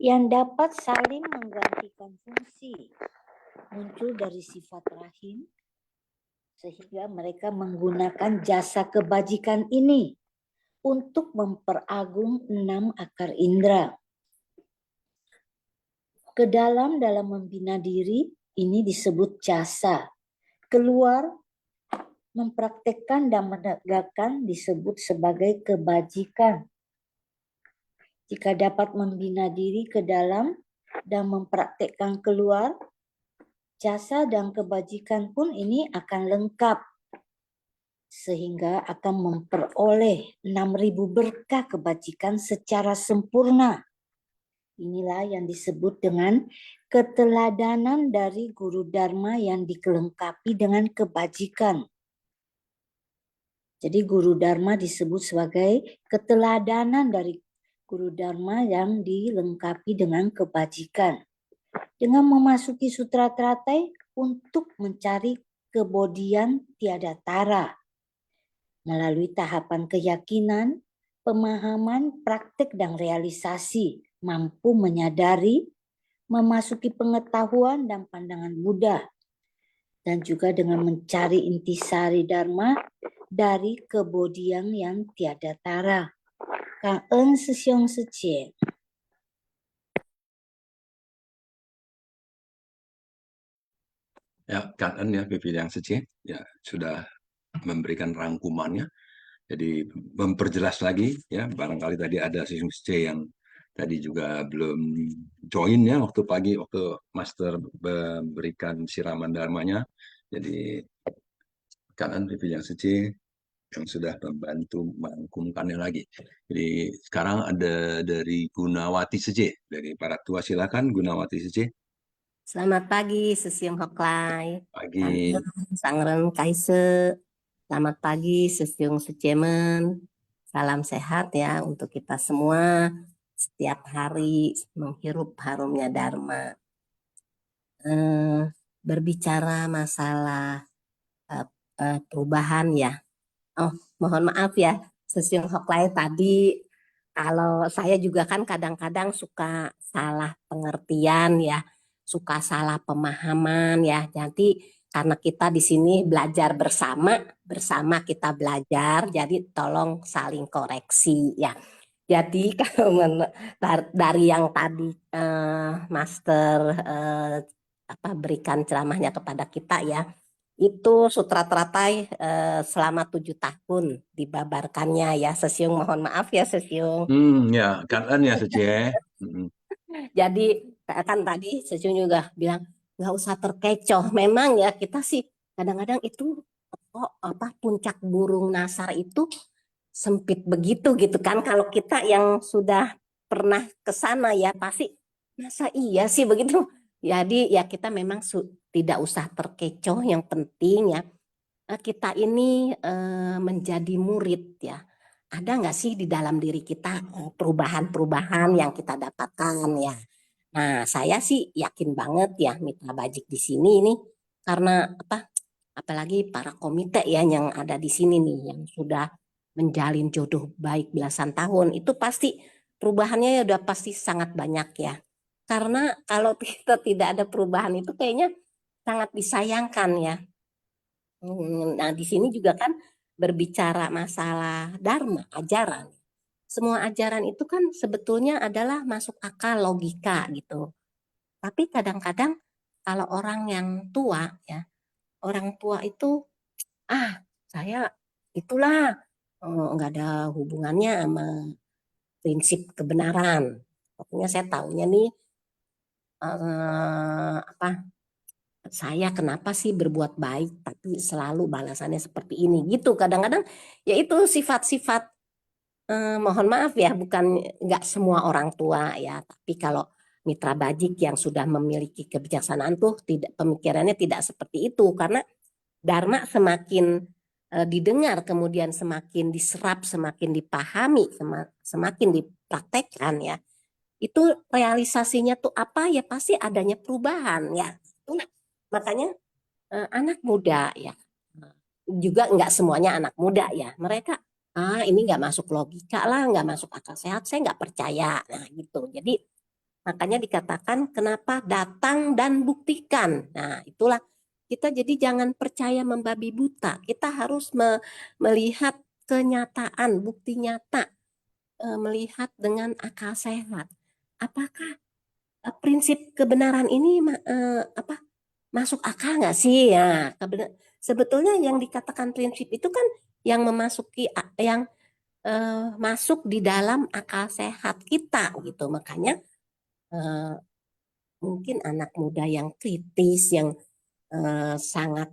yang dapat saling menggantikan fungsi. Muncul dari sifat rahim, sehingga mereka menggunakan jasa kebajikan ini untuk memperagung 6 akar indera. Dalam membina diri, ini disebut jasa. Keluar, mempraktekkan dan menegakkan disebut sebagai kebajikan. Jika dapat membina diri ke dalam dan mempraktekkan keluar, jasa dan kebajikan pun ini akan lengkap. Sehingga akan memperoleh 6.000 berkah kebajikan secara sempurna. Inilah yang disebut dengan keteladanan dari guru Dharma yang dilengkapi dengan kebajikan. Jadi guru Dharma disebut sebagai keteladanan dari guru Dharma yang dilengkapi dengan kebajikan. Dengan memasuki sutra teratai untuk mencari kebodian tiada tara. Melalui tahapan keyakinan, pemahaman, praktek, dan realisasi, mampu menyadari, memasuki pengetahuan dan pandangan Buddha, dan juga dengan mencari intisari Dharma dari kebodian yang tiada tara. Cảm ơn sư兄sư姐. Ya, Kangen ya Pipi yang Sece, ya sudah memberikan rangkumannya. Jadi memperjelas lagi ya, barangkali tadi ada Sisung Sece yang tadi juga belum join ya waktu pagi, waktu Master memberikan siraman dharmanya. Jadi Kangen Pipi yang Sece yang sudah membantu merangkumkannya lagi. Jadi sekarang ada dari Gunawati Sece, dari para tua, silakan Gunawati Sece. Selamat pagi, Sesium Hoklai. Pagi. Sangren Kaise. Selamat pagi, Sesium Sucemen. Salam sehat ya untuk kita semua. Setiap hari menghirup harumnya Dharma. Berbicara masalah perubahan ya. Oh, mohon maaf ya, Sesium Hoklai tadi. Kalau saya juga kan kadang-kadang suka salah pengertian ya. Suka salah pemahaman ya. Jadi karena kita di sini belajar bersama kita belajar, jadi tolong saling koreksi ya. Jadi kalau dari yang tadi Master berikan ceramahnya kepada kita ya, itu Sutra Teratai selama 7 tahun dibabarkannya ya. Sesiung mohon maaf ya Sesiung. Ya, Kangen ya Sece. Jadi kan tadi Sesiung juga bilang nggak usah terkecoh. Memang ya kita sih kadang-kadang itu puncak burung nasar itu sempit begitu gitu kan. Kalau kita yang sudah pernah ke sana ya pasti masa iya sih begitu. Jadi ya kita memang tidak usah terkecoh, yang penting ya kita ini menjadi murid ya. Ada nggak sih di dalam diri kita perubahan-perubahan yang kita dapatkan ya. Nah, saya sih yakin banget ya Mitra Bajik di sini ini karena apa? Apalagi para komite ya yang ada di sini nih yang sudah menjalin jodoh baik belasan tahun itu pasti perubahannya ya udah pasti sangat banyak ya. Karena kalau kita tidak ada perubahan itu kayaknya sangat disayangkan ya. Nah, di sini juga kan berbicara masalah dharma, ajaran. Semua ajaran itu kan sebetulnya adalah masuk akal logika gitu. Tapi kadang-kadang kalau orang yang tua ya, orang tua itu saya itulah nggak ada hubungannya sama prinsip kebenaran. Pokoknya saya taunya nih apa saya kenapa sih berbuat baik tapi selalu balasannya seperti ini gitu. Kadang-kadang ya itu sifat-sifat mohon maaf ya bukan nggak semua orang tua ya, tapi kalau Mitra Bajik yang sudah memiliki kebijaksanaan tuh tidak pemikirannya tidak seperti itu karena Dharma semakin didengar, kemudian semakin diserap, semakin dipahami, semakin dipraktekkan ya. Itu realisasinya tuh apa ya pasti adanya perubahan ya. Itulah makanya anak muda ya juga nggak semuanya anak muda ya. Mereka ini nggak masuk logika lah, nggak masuk akal sehat, saya nggak percaya. Nah gitu. Jadi makanya dikatakan kenapa datang dan buktikan. Nah itulah kita jadi jangan percaya membabi buta. Kita harus melihat kenyataan, bukti nyata, melihat dengan akal sehat. Apakah prinsip kebenaran ini masuk akal nggak sih? Ya, sebetulnya yang dikatakan prinsip itu kan yang memasuki yang masuk di dalam akal sehat kita gitu. Makanya mungkin anak muda yang kritis, yang sangat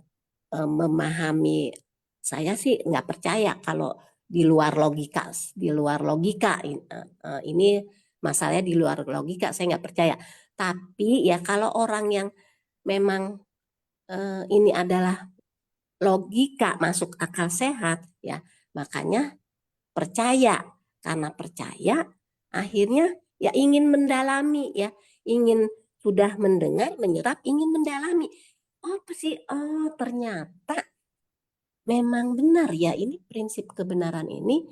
memahami, saya sih nggak percaya kalau di luar logika, ini masalahnya di luar logika, saya nggak percaya. Tapi ya kalau orang yang memang ini adalah logika masuk akal sehat, ya makanya percaya. Karena percaya, akhirnya ya ingin mendalami, ya ingin sudah mendengar, menyerap, ingin mendalami. Apa sih? Oh ternyata memang benar ya ini prinsip kebenaran ini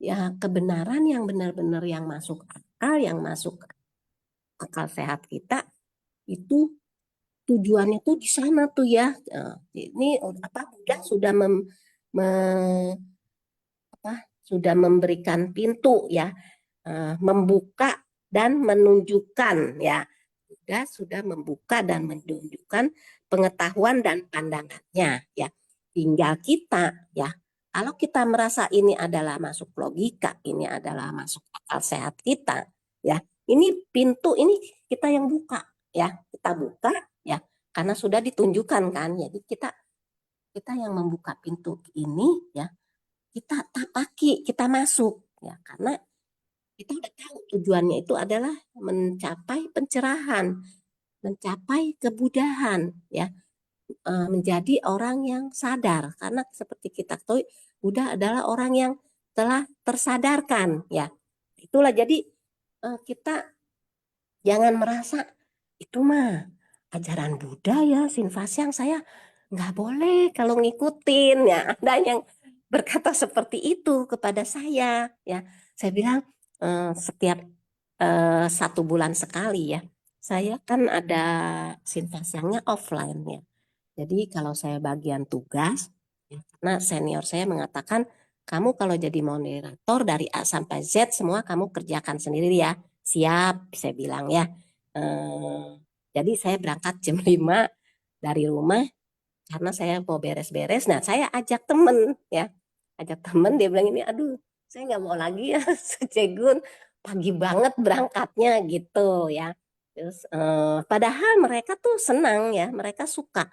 ya kebenaran yang benar-benar yang masuk akal sehat kita itu tujuannya tuh di sana tuh ya. Ini Buddha sudah sudah memberikan pintu ya, membuka dan menunjukkan ya. Buddha sudah membuka dan menunjukkan pengetahuan dan pandangannya ya. Tinggal kita ya. Kalau kita merasa ini adalah masuk logika, ini adalah masuk akal sehat kita, ya. Ini pintu ini kita yang buka, ya. Kita buka, ya. Karena sudah ditunjukkan kan. Jadi kita yang membuka pintu ini, ya. Kita tapaki, kita masuk, ya. Karena kita udah tahu tujuannya itu adalah mencapai pencerahan, mencapai kebudahan, ya. Menjadi orang yang sadar karena seperti kita tahu Buddha adalah orang yang telah tersadarkan ya itulah jadi kita jangan merasa itu mah ajaran Buddha ya Sinvasyang saya nggak boleh kalau ngikutin ya ada yang berkata seperti itu kepada saya ya saya bilang setiap 1 bulan sekali ya saya kan ada Sinvasyangnya offline ya. Jadi kalau saya bagian tugas, ya, karena senior saya mengatakan, kamu kalau jadi moderator dari A sampai Z semua kamu kerjakan sendiri ya. Siap, saya bilang ya. Jadi saya berangkat jam 5 dari rumah karena saya mau beres-beres. Nah saya ajak temen ya. Ajak temen dia bilang ini, aduh saya nggak mau lagi ya sejegun pagi banget berangkatnya gitu ya. Terus padahal mereka tuh senang ya, mereka suka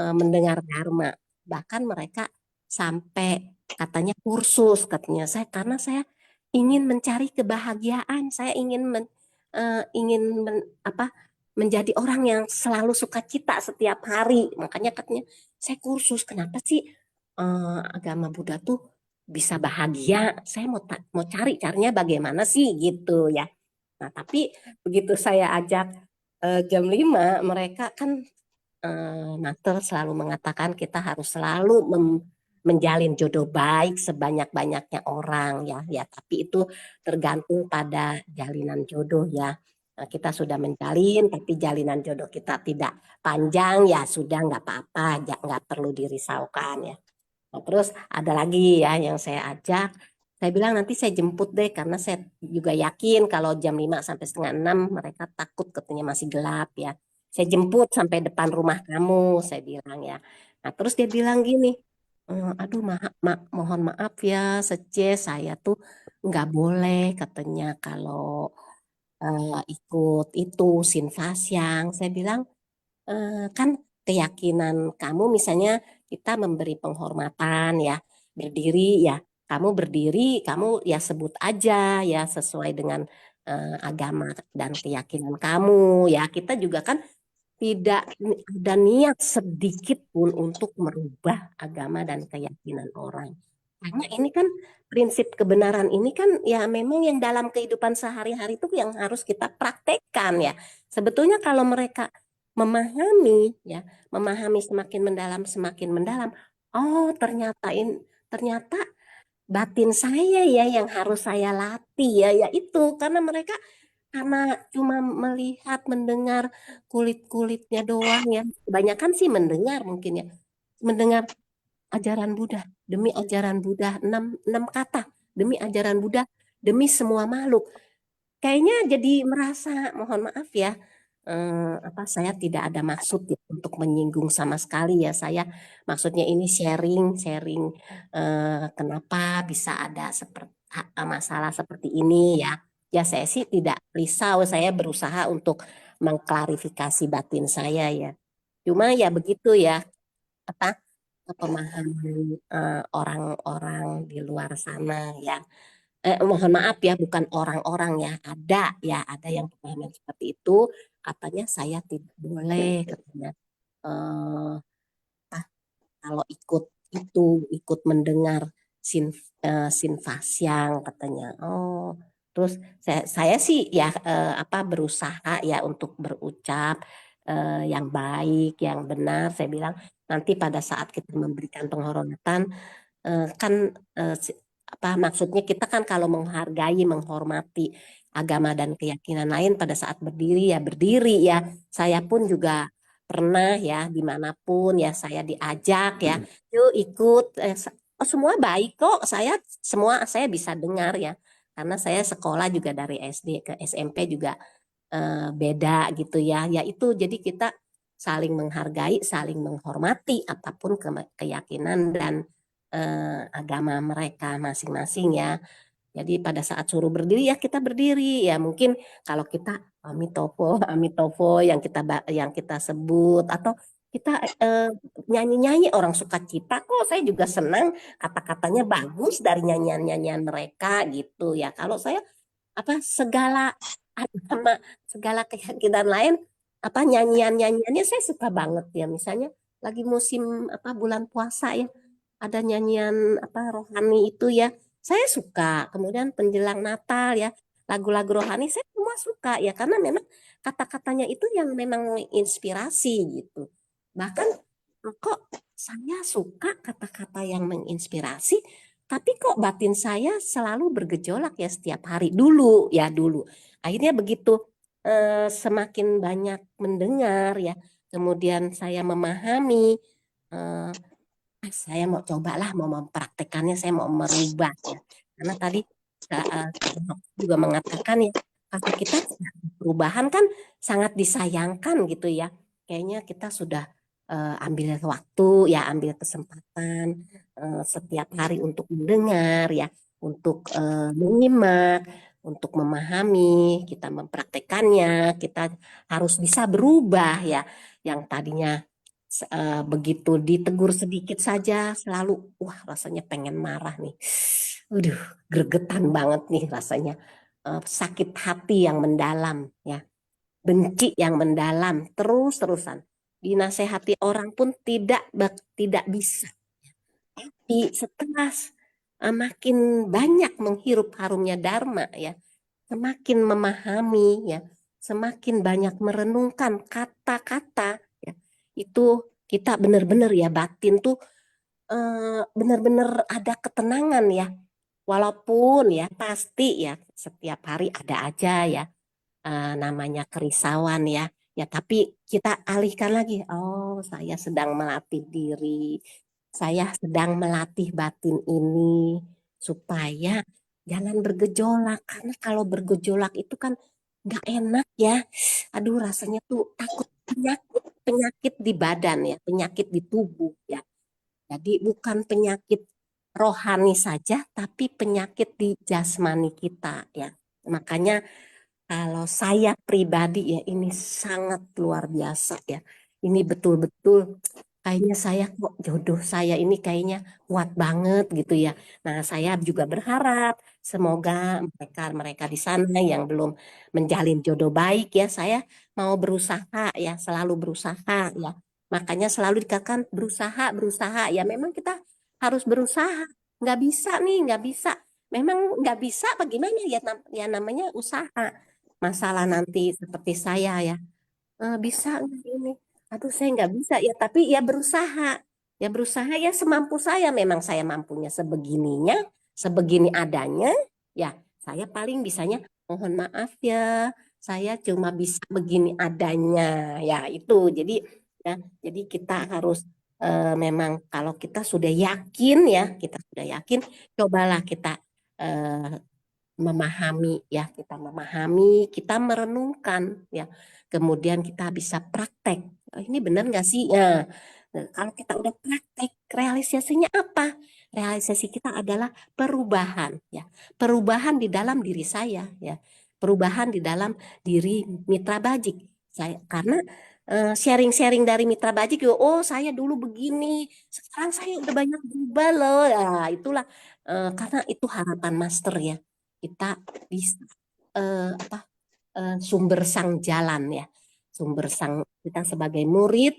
mendengar dharma. Bahkan mereka sampai katanya kursus, katanya saya karena saya ingin mencari kebahagiaan, saya menjadi orang yang selalu sukacita setiap hari. Makanya katanya saya kursus. Kenapa sih agama Buddha tuh bisa bahagia? Saya mau cari caranya bagaimana sih gitu ya. Nah, tapi begitu saya ajak jam 5, mereka kan Natal selalu mengatakan kita harus selalu menjalin jodoh baik sebanyak-banyaknya orang ya. Ya, tapi itu tergantung pada jalinan jodoh ya. Nah, kita sudah menjalin, tapi jalinan jodoh kita tidak panjang ya sudah nggak apa-apa, nggak perlu dirisaukan ya. Nah, terus ada lagi ya yang saya ajak. Saya bilang nanti saya jemput deh karena saya juga yakin kalau jam 5 sampai setengah 6 mereka takut katanya masih gelap ya. Saya jemput sampai depan rumah kamu, saya bilang ya. Nah, terus dia bilang gini, aduh mohon maaf ya, saya tuh nggak boleh katanya kalau ikut itu sinfasyang. Saya bilang, kan keyakinan kamu misalnya kita memberi penghormatan ya, berdiri ya, kamu berdiri, kamu ya sebut aja ya sesuai dengan agama dan keyakinan kamu ya. Kita juga kan tidak ada niat sedikit pun untuk merubah agama dan keyakinan orang. Karena ini kan prinsip kebenaran ini kan ya memang yang dalam kehidupan sehari-hari itu yang harus kita praktekkan ya. Sebetulnya kalau mereka memahami ya, memahami semakin mendalam. Oh, ternyata batin saya ya yang harus saya latih ya, yaitu karena mereka karena cuma melihat, mendengar kulit-kulitnya doang ya. Kebanyakan sih mendengar mungkin ya. Mendengar ajaran Buddha, demi ajaran Buddha, enam kata, demi ajaran Buddha, demi semua makhluk. Kayaknya jadi merasa, mohon maaf ya, saya tidak ada maksud ya untuk menyinggung sama sekali ya. Saya maksudnya ini sharing kenapa bisa ada masalah seperti ini ya. Ya saya sih tidak risau, saya berusaha untuk mengklarifikasi batin saya ya. Cuma ya begitu ya, apa pemahaman orang-orang di luar sana ya. Mohon maaf ya, bukan orang-orang ya, ada yang pemahaman seperti itu. Katanya saya tidak boleh, katanya eh, kalau ikut mendengar sinfasyang katanya. Oh, terus saya sih ya berusaha ya untuk berucap yang baik, yang benar. Saya bilang nanti pada saat kita memberikan penghormatan kan maksudnya kita kan kalau menghargai, menghormati agama dan keyakinan lain pada saat berdiri ya berdiri ya. Saya pun juga pernah ya dimanapun ya saya diajak ya, yuk ikut. Semua baik kok. Saya bisa dengar ya, karena saya sekolah juga dari SD ke SMP juga beda gitu ya. Ya itu jadi kita saling menghargai, saling menghormati apapun keyakinan dan agama mereka masing-masing ya. Jadi pada saat suruh berdiri ya kita berdiri ya. Mungkin kalau kita Amitopo, Amitopo yang kita sebut atau kita nyanyi-nyanyi orang suka cita kok. Saya juga senang kata-katanya bagus dari nyanyian-nyanyian mereka gitu ya. Kalau saya segala agama, segala keyakinan lain nyanyiannya saya suka banget ya. Misalnya lagi musim bulan puasa ya, ada nyanyian rohani itu ya. Saya suka. Kemudian penjelang Natal ya, lagu-lagu rohani saya semua suka ya karena memang kata-katanya itu yang memang menginspirasi gitu. Bahkan kok saya suka kata-kata yang menginspirasi, tapi kok batin saya selalu bergejolak ya setiap hari dulu. Akhirnya begitu semakin banyak mendengar ya, kemudian saya memahami, saya mau cobalah mau mempraktekannya, saya mau merubah ya. Karena tadi juga mengatakan ya, kata kita perubahan kan sangat disayangkan gitu ya. Kayaknya kita sudah ambil waktu ya, ambil kesempatan setiap hari untuk mendengar ya, untuk menyimak, untuk memahami, kita mempraktekannya, kita harus bisa berubah ya. Yang tadinya begitu ditegur sedikit saja selalu wah rasanya pengen marah nih. Aduh, gregetan banget nih rasanya. Sakit hati yang mendalam ya, benci yang mendalam terus-terusan. Dinasehati orang pun tidak bisa. Tapi setelah makin banyak menghirup harumnya Dharma ya, semakin memahami ya, semakin banyak merenungkan kata-kata ya, itu kita benar-benar ya batin tuh benar-benar ada ketenangan ya. Walaupun ya pasti ya setiap hari ada aja ya namanya kerisauan ya. Ya tapi kita alihkan lagi. Oh, saya sedang melatih diri. Saya sedang melatih batin ini supaya jangan bergejolak. Karena kalau bergejolak itu kan nggak enak ya. Aduh rasanya tuh takut penyakit di badan ya, penyakit di tubuh ya. Jadi bukan penyakit rohani saja, tapi penyakit di jasmani kita ya. Makanya kalau saya pribadi ya ini sangat luar biasa ya. Ini betul-betul kayaknya saya kok jodoh saya ini kayaknya kuat banget gitu ya. Nah, saya juga berharap semoga mereka di sana yang belum menjalin jodoh baik ya, saya mau berusaha ya, selalu berusaha ya. Makanya selalu dikatakan berusaha, berusaha. Ya memang kita harus berusaha. Nggak bisa nih, nggak bisa. Memang nggak bisa bagaimana ya, ya namanya usaha. Masalah nanti seperti saya ya, bisa nggak ini? Aduh saya nggak bisa ya, tapi ya berusaha. Ya berusaha ya semampu saya. Memang saya mampunya sebegininya, sebegini adanya. Ya saya paling bisanya mohon maaf ya, saya cuma bisa begini adanya. Ya itu. Ya, jadi kita harus memang kalau kita sudah yakin ya, kita sudah yakin, cobalah kita eh, memahami ya, kita memahami, kita merenungkan ya, kemudian kita bisa praktek. Ini benar nggak sih? Nah, kalau kita udah praktek, realisasinya apa? Realisasi kita adalah perubahan ya, perubahan di dalam diri saya ya, perubahan di dalam diri mitra bajik. Saya karena sharing-sharing dari mitra bajik, oh saya dulu begini, sekarang saya udah banyak berubah loh. Nah, itulah karena itu harapan master ya, kita bisa sumber sang jalan ya, sumber sang kita sebagai murid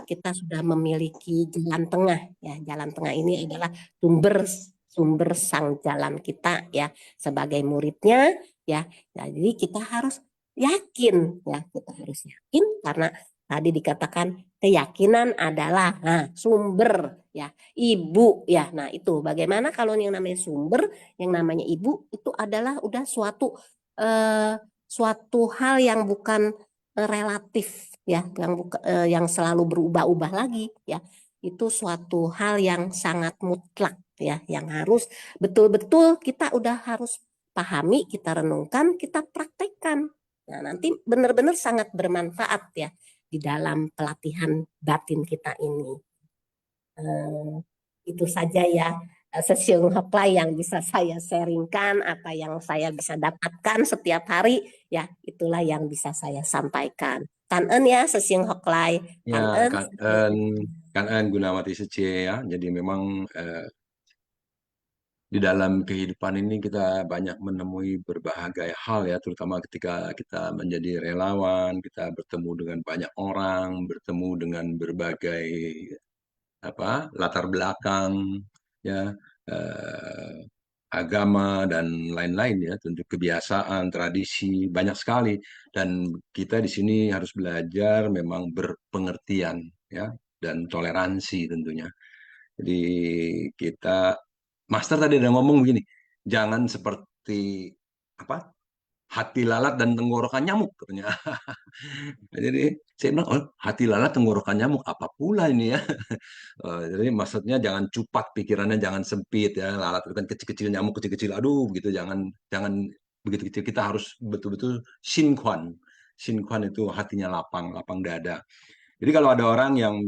kita sudah memiliki jalan tengah ya, jalan tengah ini adalah sumber sumber sang jalan kita ya sebagai muridnya ya. Jadi kita harus yakin ya, kita harus yakin karena tadi dikatakan keyakinan adalah sumber ya, ibu ya. Nah itu bagaimana kalau yang namanya sumber, yang namanya ibu itu adalah udah suatu hal yang bukan relatif ya, yang selalu berubah-ubah lagi ya. Itu suatu hal yang sangat mutlak ya, yang harus betul-betul kita udah harus pahami, kita renungkan, kita praktekkan. Nah, nanti benar-benar sangat bermanfaat ya di dalam pelatihan batin kita ini. Itu saja ya Sesiung Hoklai yang bisa saya sharingkan, apa yang saya bisa dapatkan setiap hari, ya itulah yang bisa saya sampaikan. Kangen ya Sesiung Hoklai. Ya, kan Gunawati Sece ya. Jadi memang di dalam kehidupan ini kita banyak menemui berbagai hal ya, terutama ketika kita menjadi relawan, kita bertemu dengan banyak orang, bertemu dengan berbagai latar belakang ya, agama dan lain-lain ya, tentu kebiasaan, tradisi banyak sekali, dan kita di sini harus belajar memang berpengertian ya dan toleransi tentunya. Jadi kita Master tadi ada ngomong begini, jangan seperti hati lalat dan tenggorokan nyamuk katanya. Jadi saya bilang, oh, hati lalat tenggorokan nyamuk apa pula ini ya? Jadi maksudnya jangan cupak pikirannya, jangan sempit ya. Lalat itu kan kecil-kecil, nyamuk kecil-kecil. Aduh, gitu jangan begitu kecil. Kita harus betul-betul sinkuan. Sinkuan itu hatinya lapang, lapang dada. Jadi kalau ada orang yang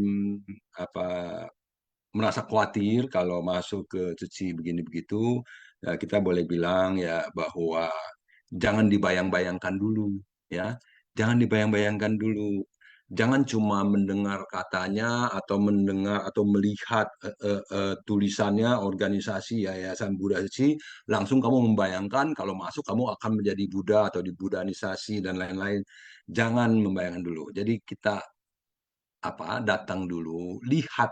merasa khawatir kalau masuk ke cuci begini begitu, ya kita boleh bilang ya bahwa jangan dibayang-bayangkan dulu ya. Jangan dibayang-bayangkan dulu. Jangan cuma mendengar katanya atau mendengar atau melihat tulisannya organisasi Yayasan Buddha Suci, langsung kamu membayangkan kalau masuk kamu akan menjadi Buddha atau dibudanisasi dan lain-lain. Jangan membayangkan dulu. Jadi kita datang dulu, lihat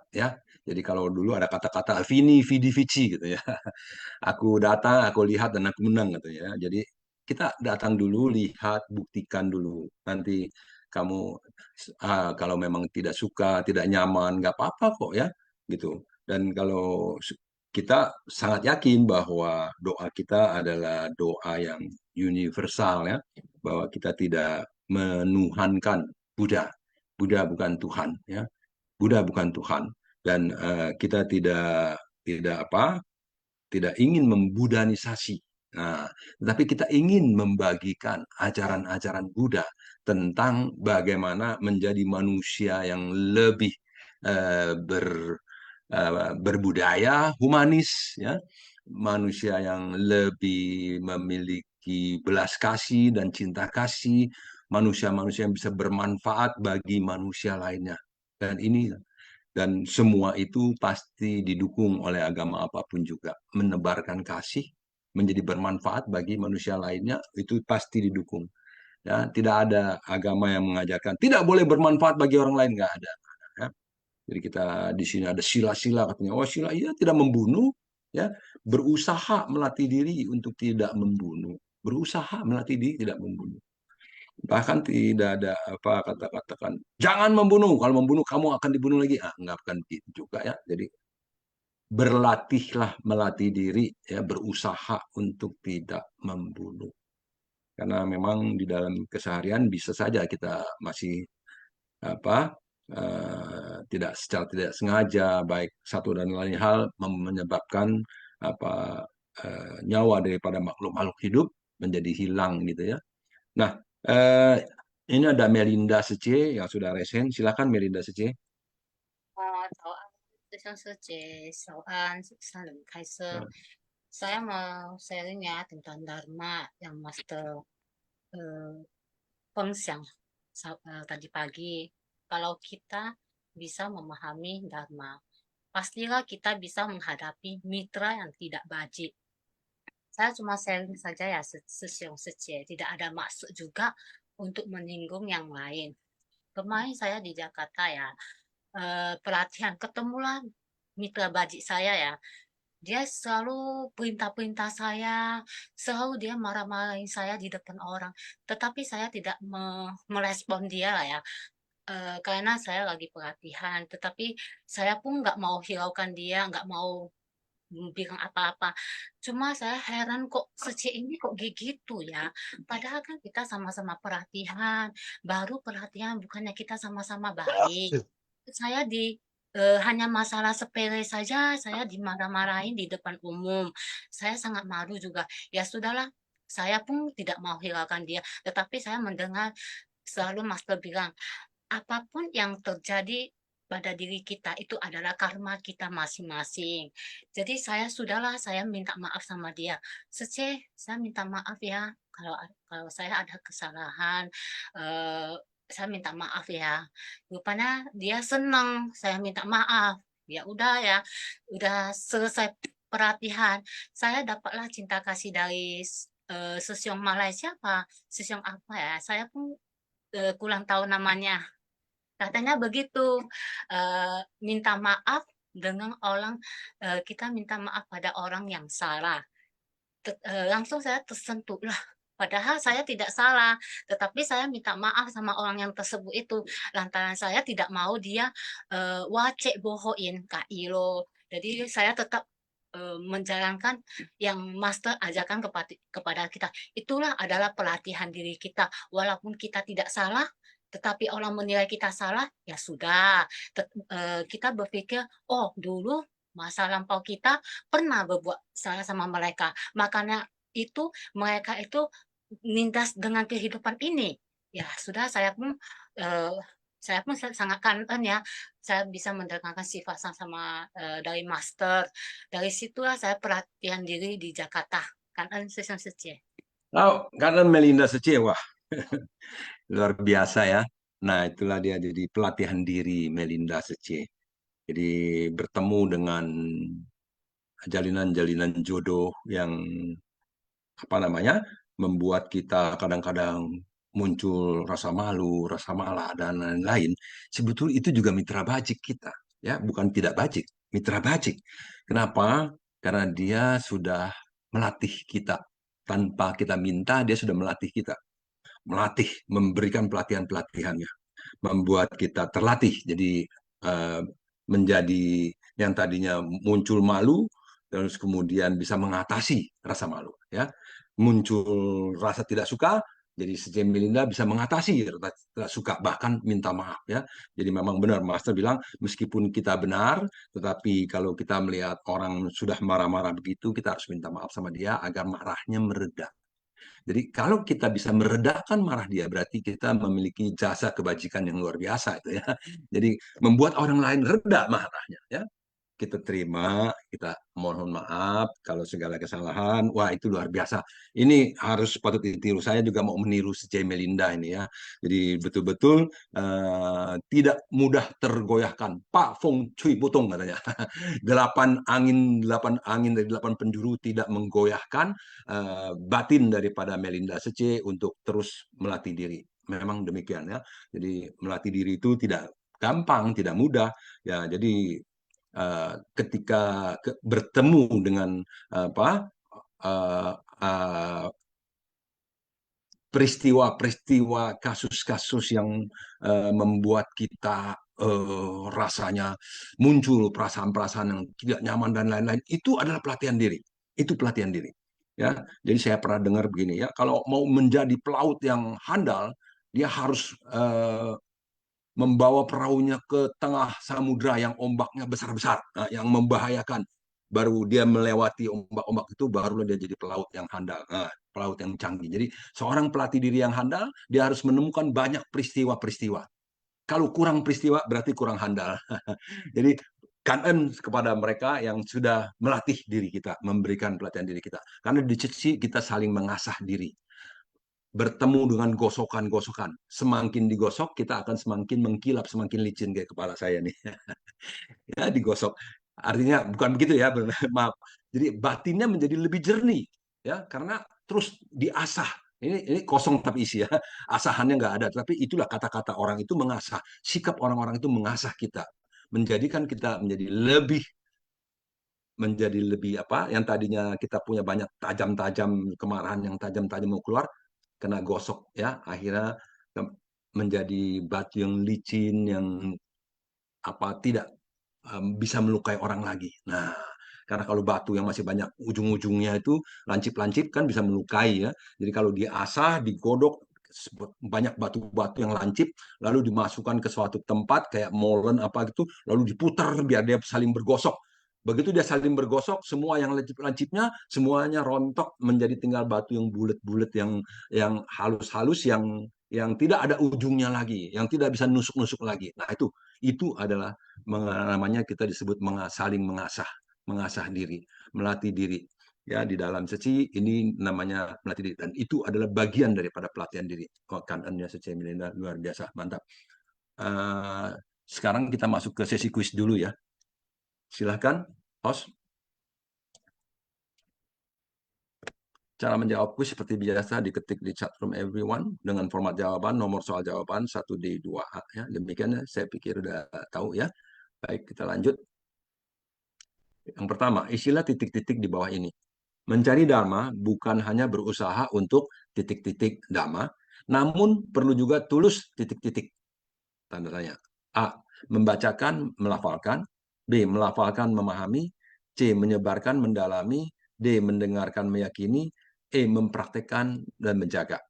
ya. Jadi kalau dulu ada kata-kata vini vidi vici gitu ya. Aku datang, aku lihat dan aku menang gitu ya. Jadi kita datang dulu, lihat, buktikan dulu. Nanti kamu kalau memang tidak suka, tidak nyaman, nggak apa-apa kok ya, gitu. Dan kalau kita sangat yakin bahwa doa kita adalah doa yang universal ya, bahwa kita tidak menuhankan Buddha. Buddha bukan Tuhan ya. Buddha bukan Tuhan. Dan kita tidak ingin membudanisasi. Nah, tetapi kita ingin membagikan ajaran-ajaran Buddha tentang bagaimana menjadi manusia yang lebih berbudaya, humanis, ya, manusia yang lebih memiliki belas kasih dan cinta kasih, manusia-manusia yang bisa bermanfaat bagi manusia lainnya. Dan semua itu pasti didukung oleh agama apapun juga. Menebarkan kasih, menjadi bermanfaat bagi manusia lainnya, itu pasti didukung. Ya, tidak ada agama yang mengajarkan tidak boleh bermanfaat bagi orang lain, nggak ada. Ya. Jadi kita di sini ada sila-sila katanya. Oh, sila iya tidak membunuh, ya, berusaha melatih diri untuk tidak membunuh, berusaha melatih diri tidak membunuh. Bahkan tidak ada kata-katakan jangan membunuh, kalau membunuh kamu akan dibunuh lagi. Nggak akan gitu juga ya. Jadi berlatihlah, melatih diri ya, berusaha untuk tidak membunuh. Karena memang di dalam keseharian bisa saja kita masih secara tidak sengaja, baik satu dan lain hal menyebabkan nyawa daripada makhluk-makhluk hidup menjadi hilang gitu ya. Nah, ini ada Melinda Sece yang sudah resen. Silakan Melinda Sece. 早安，这像是姐早安，三人开设。Saya mau sharing ya tentang Dharma yang Master Peng tadi pagi. Kalau kita bisa memahami Dharma, pastilah kita bisa menghadapi mitra yang tidak bajik. Saya cuma sharing saja ya, sesiong secie. Tidak ada maksud juga untuk menyinggung yang lain. Kemarin saya di Jakarta ya, pelatihan ketemulah mitra bajik saya ya. Dia selalu perintah-perintah saya, selalu dia marah-marahin saya di depan orang. Tetapi saya tidak merespon dia lah ya, karena saya lagi pelatihan. Tetapi saya pun nggak mau hiraukan dia, nggak mau bilang apa-apa. Cuma saya heran kok Sece ini kok gitu ya. Padahal kan kita sama-sama pelatihan, baru pelatihan bukannya kita sama-sama baik. Saya hanya masalah sepele saja, saya dimarah-marahin di depan umum. Saya sangat malu juga. Ya sudahlah, saya pun tidak mau hiraukan dia. Tetapi saya mendengar selalu Master bilang, apapun yang terjadi pada diri kita itu adalah karma kita masing-masing. Jadi sudahlah, saya minta maaf sama dia. Sece, saya minta maaf ya kalau saya ada kesalahan. Saya minta maaf ya. Rupanya dia senang saya minta maaf. Ya udah ya, udah selesai pelatihan. Saya dapatlah cinta kasih dari Sesiong Malaysia apa? Sesiong apa ya? Saya pun kurang tahu namanya. Katanya begitu, minta maaf dengan orang, kita minta maaf pada orang yang salah. Langsung saya tersentuh lah. Padahal saya tidak salah, tetapi saya minta maaf sama orang yang tersebut itu. Lantaran saya tidak mau dia wacek bohoin Kak Ilo. Jadi saya tetap menjalankan yang Master ajarkan kepada kita. Itulah adalah pelatihan diri kita. Walaupun kita tidak salah, tetapi orang menilai kita salah, ya sudah. Kita berpikir, oh dulu masa lampau kita pernah berbuat salah sama mereka. Makanya itu mereka itu nindas dengan kehidupan ini. Ya sudah, saya pun sangat kangen ya. Saya bisa mendengarkan sifat sama dari Master. Dari situlah saya pelatihan diri di Jakarta. Kangen session sece. Karena Melinda Sece, wah Luar biasa ya. Nah, itulah dia jadi pelatihan diri Melinda Sece. Jadi bertemu dengan jalinan-jalinan jodoh yang apa namanya membuat kita kadang-kadang muncul rasa malu, rasa malah dan lain-lain. Sebetulnya itu juga mitra bajik kita, ya, bukan tidak bajik, mitra bajik. Kenapa? Karena dia sudah melatih kita tanpa kita minta, dia sudah melatih kita, melatih, memberikan pelatihan-pelatihannya, membuat kita terlatih. Jadi menjadi yang tadinya muncul malu, terus kemudian bisa mengatasi rasa malu, ya. Muncul rasa tidak suka, jadi si Melinda bisa mengatasi rasa tidak suka, bahkan minta maaf, ya. Jadi memang benar Master bilang, meskipun kita benar, tetapi kalau kita melihat orang sudah marah-marah begitu, kita harus minta maaf sama dia agar marahnya mereda. Jadi kalau kita bisa meredakan marah dia, berarti kita memiliki jasa kebajikan yang luar biasa itu, ya. Jadi membuat orang lain reda marahnya, ya. Kita terima, kita mohon maaf kalau segala kesalahan. Wah, itu luar biasa. Ini harus patut ditiru. Saya juga mau meniru si Melinda ini, ya. Jadi betul-betul tidak mudah tergoyahkan. Pak Feng Cui Butong katanya. 8 angin dari 8 penjuru tidak menggoyahkan batin daripada Melinda Sece untuk terus melatih diri. Memang demikian, ya. Jadi melatih diri itu tidak gampang, tidak mudah, ya. Jadi ketika bertemu dengan peristiwa-peristiwa, kasus-kasus yang membuat kita rasanya muncul perasaan-perasaan yang tidak nyaman dan lain-lain, itu adalah pelatihan diri. Itu pelatihan diri, ya. Jadi saya pernah dengar begini, ya, kalau mau menjadi pelaut yang handal, dia harus membawa perahunya ke tengah samudra yang ombaknya besar-besar, yang membahayakan. Baru dia melewati ombak-ombak itu, barulah dia jadi pelaut yang handal, pelaut yang canggih. Jadi seorang pelatih diri yang handal, dia harus menemukan banyak peristiwa-peristiwa. Kalau kurang peristiwa, berarti kurang handal. Jadi kangen kepada mereka yang sudah melatih diri kita, memberikan pelatihan diri kita. Karena di sisi kita saling mengasah diri. Bertemu dengan gosokan-gosokan. Semakin digosok, kita akan semakin mengkilap, semakin licin kayak kepala saya nih. Ya, digosok. Artinya bukan begitu, ya, maaf. Jadi batinnya menjadi lebih jernih, ya, karena terus diasah. Ini kosong tapi isi, ya. Asahannya nggak ada, tapi itulah kata-kata orang itu mengasah. Sikap orang-orang itu mengasah kita, menjadikan kita menjadi lebih apa, yang tadinya kita punya banyak tajam-tajam kemarahan yang tajam-tajam mau keluar, kena gosok, ya, akhirnya menjadi batu yang licin, yang apa tidak bisa melukai orang lagi. Nah, karena kalau batu yang masih banyak ujung-ujungnya itu lancip-lancip kan bisa melukai, ya. Jadi kalau diasah, digodok banyak batu-batu yang lancip, lalu dimasukkan ke suatu tempat kayak molen apa gitu, lalu diputar biar dia saling bergosok. Begitu dia saling bergosok, semua yang lancip-lancipnya semuanya rontok menjadi tinggal batu yang bulat-bulat, yang halus-halus, yang tidak ada ujungnya lagi, yang tidak bisa nusuk-nusuk lagi. Nah, itu adalah namanya kita disebut saling mengasah diri, melatih diri. Ya, di dalam sesi ini namanya melatih diri, dan itu adalah bagian daripada pelatihan diri. Kanannya Sece Melinda luar biasa, mantap. Sekarang kita masuk ke sesi kuis dulu, ya. Silahkan, host. Cara menjawab kuis seperti biasa, diketik di chat room everyone dengan format jawaban, nomor soal jawaban 1D 2A, ya. Demikian, ya, saya pikir udah tahu, ya. Baik, kita lanjut. Yang pertama, isilah titik-titik di bawah ini. Mencari dharma bukan hanya berusaha untuk titik-titik dhamma, namun perlu juga tulus titik-titik. Tanda tanya. A. Membacakan, melafalkan. B. Melafalkan, memahami. C. Menyebarkan, mendalami. D. Mendengarkan, meyakini. E. Mempraktekkan dan menjaga.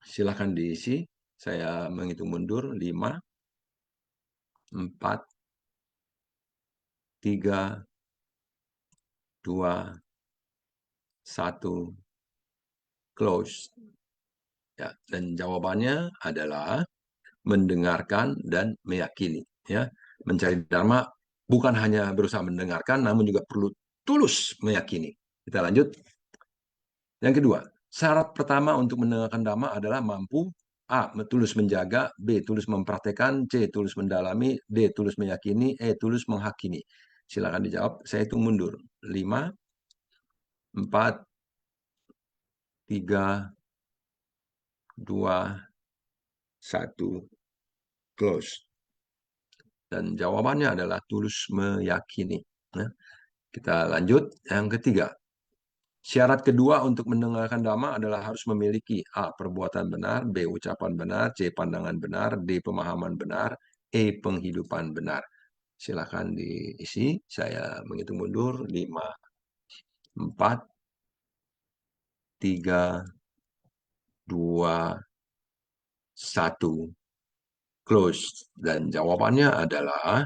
Silakan diisi. Saya menghitung mundur. 5, 4, 3, 2, 1, close. Ya, dan jawabannya adalah mendengarkan dan meyakini, ya. Mencari dharma bukan hanya berusaha mendengarkan, namun juga perlu tulus meyakini. Kita lanjut. Yang kedua, Syarat pertama untuk mendengarkan Dhamma adalah mampu A. Tulus menjaga, B. Tulus mempraktekkan, C. Tulus mendalami, D. Tulus meyakini, E. Tulus menghakimi. Silakan dijawab. Saya hitung mundur. 5, 4, 3, 2, 1, close. Dan jawabannya adalah tulus meyakini. Nah, kita lanjut yang ketiga. Syarat kedua untuk mendengarkan Dhamma adalah harus memiliki A. Perbuatan benar, B. Ucapan benar, C. Pandangan benar, D. Pemahaman benar, E. Penghidupan benar. Silakan diisi. Saya menghitung mundur. 5, 4, 3, 2, 1, close. Dan jawabannya adalah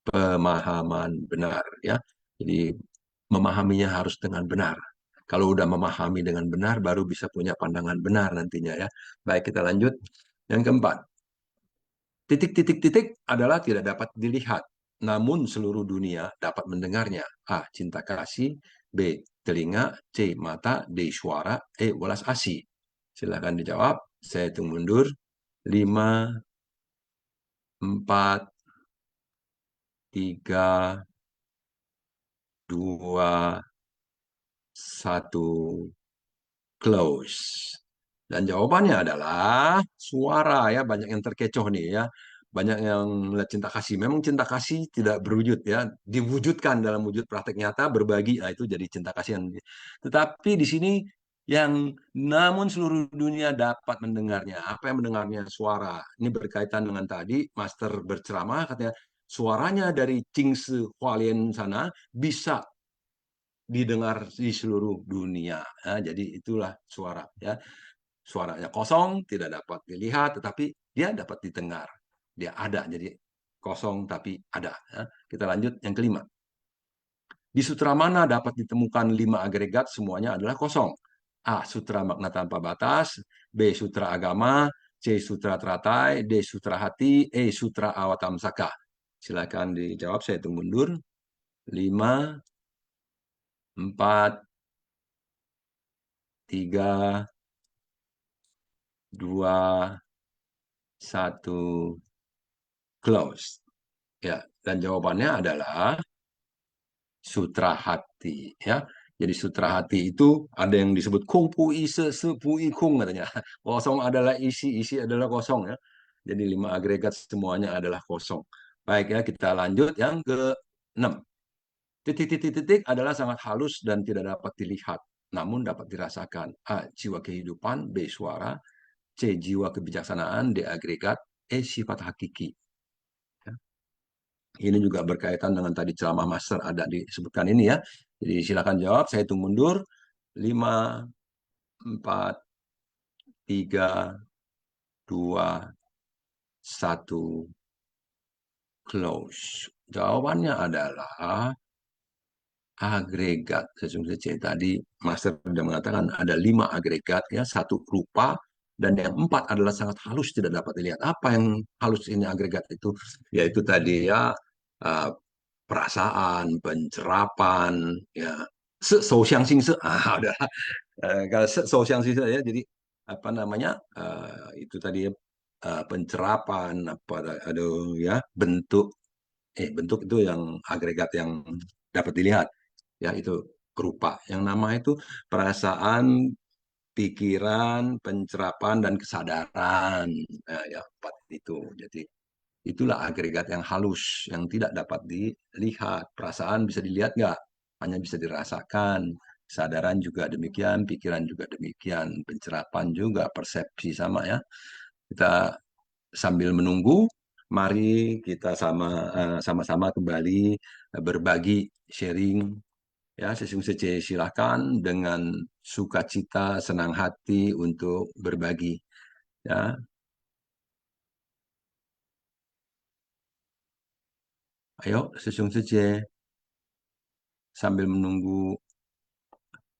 pemahaman benar. Ya, jadi memahaminya harus dengan benar. Kalau udah memahami dengan benar, baru bisa punya pandangan benar nantinya ya. Baik, kita lanjut. Yang keempat, titik-titik-titik adalah tidak dapat dilihat, namun seluruh dunia dapat mendengarnya. A. Cinta kasih, B. Telinga, C. Mata, D. Suara, E. Welas asih. Silakan dijawab. Saya hitung mundur. 5, 4, 3, 2, 1, close. Dan jawabannya adalah suara ya. Banyak yang terkecoh nih ya. Banyak yang melihat cinta kasih. Memang cinta kasih tidak berwujud ya. Diwujudkan dalam wujud praktek nyata, berbagi. Nah, itu jadi cinta kasih. Tetapi di sini yang namun seluruh dunia dapat mendengarnya. Apa yang mendengarnya? Suara. Ini berkaitan dengan tadi Master berceramah katanya suaranya dari Qingshi Hualien sana bisa didengar di seluruh dunia. Ya, jadi itulah suara ya. Suaranya kosong, tidak dapat dilihat, tetapi dia dapat didengar. Dia ada, jadi kosong tapi ada. Ya. Kita lanjut yang kelima. Di sutra mana dapat ditemukan 5 agregat semuanya adalah kosong? A. Sutra makna tanpa batas, B. Sutra agama, C. Sutra teratai, D. Sutra hati, E. Sutra awatamsaka. Silakan dijawab, saya hitung mundur. 5, 4, 3, 2, 1, close. Ya, dan jawabannya adalah sutra hati. Ya, jadi sutra hati itu ada yang disebut kung pu ise se pu i kung katanya. Kosong adalah isi, isi adalah kosong ya. Jadi 5 agregat semuanya adalah kosong. Baik ya, kita lanjut yang ke-6. Titik-titik-titik adalah sangat halus dan tidak dapat dilihat, namun dapat dirasakan. A. Jiwa kehidupan, B. Suara, C. Jiwa kebijaksanaan, D. Agregat, E. Sifat hakiki. Ya. Ini juga berkaitan dengan tadi ceramah master ada disebutkan ini ya. Jadi silakan jawab, saya hitung mundur. 5, 4, 3, 2, 1, close. Jawabannya adalah agregat. Sesungguhnya tadi master sudah mengatakan ada 5 agregat ya, 1 rupa, dan yang 4 adalah sangat halus tidak dapat dilihat. Apa yang halus ini agregat itu? Yaitu tadi ya perasaan, pencerapan, ya, udah. Kalau ya, jadi apa namanya itu tadi pencerapan, apa aduh ya bentuk itu yang agregat yang dapat dilihat, ya itu rupa. Yang nama itu perasaan, pikiran, pencerapan dan kesadaran, ya 4 itu. Jadi itulah agregat yang halus, yang tidak dapat dilihat. Perasaan bisa dilihat nggak? Hanya bisa dirasakan. Kesadaran juga demikian, pikiran juga demikian, pencerapan juga, persepsi sama ya. Kita sambil menunggu, mari kita sama-sama kembali berbagi, sharing. Ya, sesungguhnya silakan dengan sukacita, senang hati untuk berbagi. Ya, ayo sesungguhnya sambil menunggu.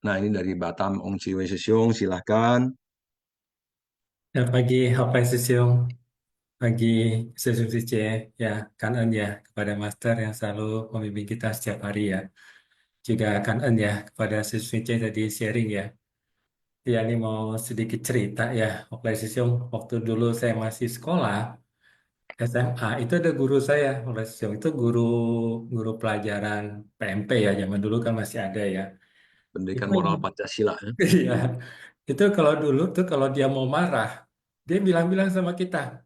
Nah, ini dari Batam, Ong Siwe Sesiong, silahkan. Ya, pagi Hopai Sesiong, pagi Sesiong Sice, ya kanan ya kepada Master yang selalu membimbing kita setiap hari ya. Juga kanan ya kepada Sesiong Sice tadi sharing ya. Ya, ini mau sedikit cerita ya, Oklay Sisyong. Waktu dulu saya masih sekolah, SMA, itu ada guru saya, Oklay Sisyong. Itu guru guru pelajaran PMP ya, zaman dulu kan masih ada ya. Pendidikan Itu moral Pancasila ya. iya, itu kalau dulu tuh kalau dia mau marah, dia bilang-bilang sama kita,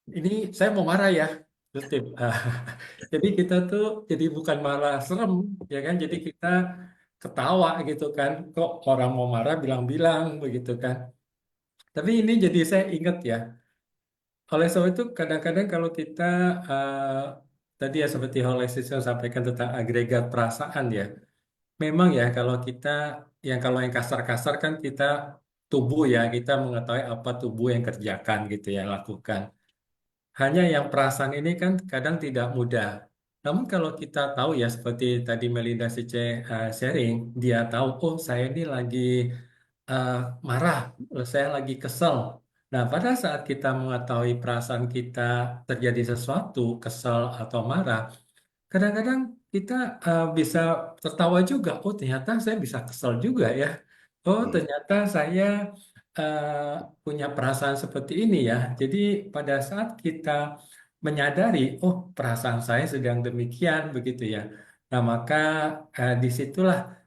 ini saya mau marah ya. Terus jadi kita tuh jadi bukan malah serem, ya kan? Jadi kita ketawa gitu kan. Kok orang mau marah bilang-bilang begitu kan. Tapi ini jadi saya ingat ya. Oleh sebab itu kadang-kadang kalau kita tadi ya seperti oleh Siswa sampaikan tentang agregat perasaan ya. Memang ya kalau yang kasar-kasar kan kita tubuh ya, kita mengetahui apa tubuh yang kerjakan gitu ya, lakukan. Hanya yang perasaan ini kan kadang tidak mudah. Namun kalau kita tahu ya seperti tadi Melinda Sice sharing, dia tahu oh saya ini lagi eh, marah, saya lagi kesel. Nah, pada saat kita mengetahui perasaan kita terjadi sesuatu, kesel atau marah, kadang-kadang kita bisa tertawa juga. Oh, ternyata saya bisa kesel juga ya. Oh, Hmm. ternyata saya punya perasaan seperti ini ya. Jadi pada saat kita menyadari, oh perasaan saya sedang demikian begitu ya. Nah, maka disitulah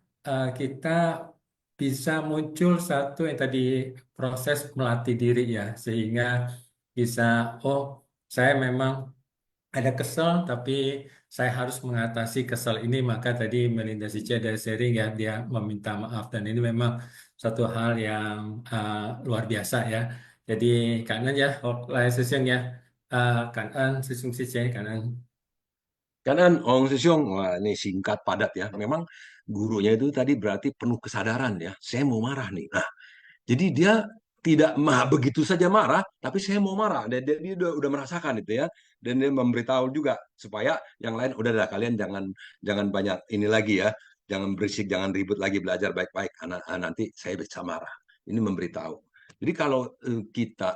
kita bisa muncul satu yang tadi proses melatih diri ya, sehingga bisa, oh saya memang ada kesel, tapi saya harus mengatasi kesel ini. Maka tadi Melinda Sice ada sharing ya, dia meminta maaf dan ini memang satu hal yang luar biasa ya. Jadi kanan ya, live session ya, kanan session Sice kanan. Kanan Ong Sesyong, wah ini singkat padat ya. Memang gurunya itu tadi berarti penuh kesadaran ya. Saya mau marah nih. Nah, jadi dia tidak begitu saja marah, tapi saya mau marah. Dan dia udah merasakan itu ya. Dan dia memberitahu juga supaya yang lain udahlah kalian jangan banyak ini lagi ya. Jangan berisik, jangan ribut lagi, belajar baik-baik. Nanti saya bisa marah. Ini memberitahu. Jadi kalau kita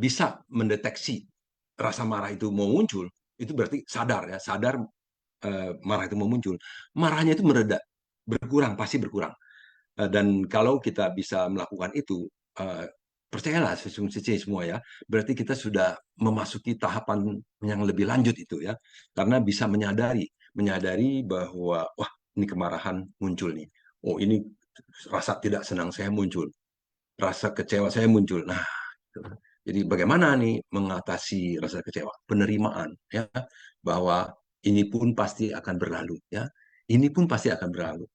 bisa mendeteksi rasa marah itu mau muncul, itu berarti sadar ya, sadar marah itu mau muncul. Marahnya itu mereda, berkurang, pasti berkurang. Dan kalau kita bisa melakukan itu, percayalah sesungguhnya semua ya, berarti kita sudah memasuki tahapan yang lebih lanjut itu ya, karena bisa menyadari bahwa wah ini kemarahan muncul nih, oh ini rasa tidak senang saya muncul, rasa kecewa saya muncul. Nah, jadi bagaimana nih mengatasi rasa kecewa? Penerimaan ya, bahwa ini pun pasti akan berlalu ya, ini pun pasti akan berlalu.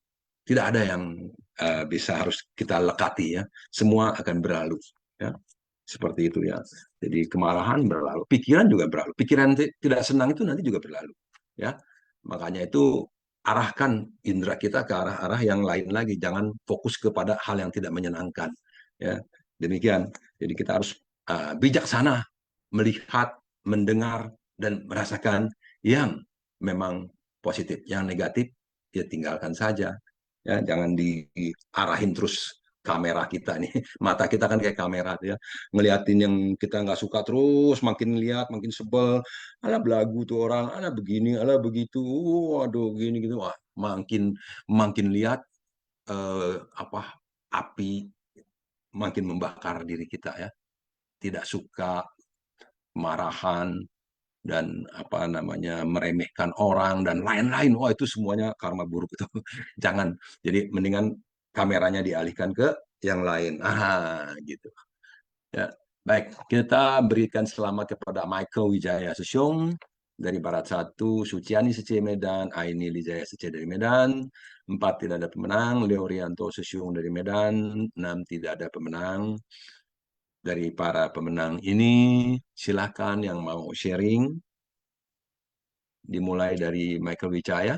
Tidak ada yang bisa harus kita lekati ya. Semua akan berlalu ya. Seperti itu ya. Jadi kemarahan berlalu, pikiran juga berlalu. Pikiran tidak senang itu nanti juga berlalu ya. Makanya itu arahkan indera kita ke arah-arah yang lain lagi. Jangan fokus kepada hal yang tidak menyenangkan ya. Demikian. Jadi kita harus bijaksana melihat, mendengar dan merasakan yang memang positif. Yang negatif ya tinggalkan saja. Ya, jangan diarahin terus kamera kita nih. Mata kita kan kayak kamera ya. Ngeliatin yang kita nggak suka terus, makin lihat, makin sebel. Alah belagu tuh orang, alah begini, alah begitu. Waduh, gini gitu. Wah, makin makin lihat apa api makin membakar diri kita ya. Tidak suka marahan dan apa namanya meremehkan orang dan lain-lain. Wah, itu semuanya karma buruk itu. Jangan. Jadi mendingan kameranya dialihkan ke yang lain. Gitu. Ya. Baik, kita berikan selamat kepada Michael Wijaya Susyong dari Barat 1, Suciani Sece Medan, Aini Lijaya Sece dari Medan, 4 tidak ada pemenang, Leo Rianto Susyong dari Medan, 6 tidak ada pemenang. Dari para pemenang ini, silakan yang mau sharing, dimulai dari Michael Wijaya.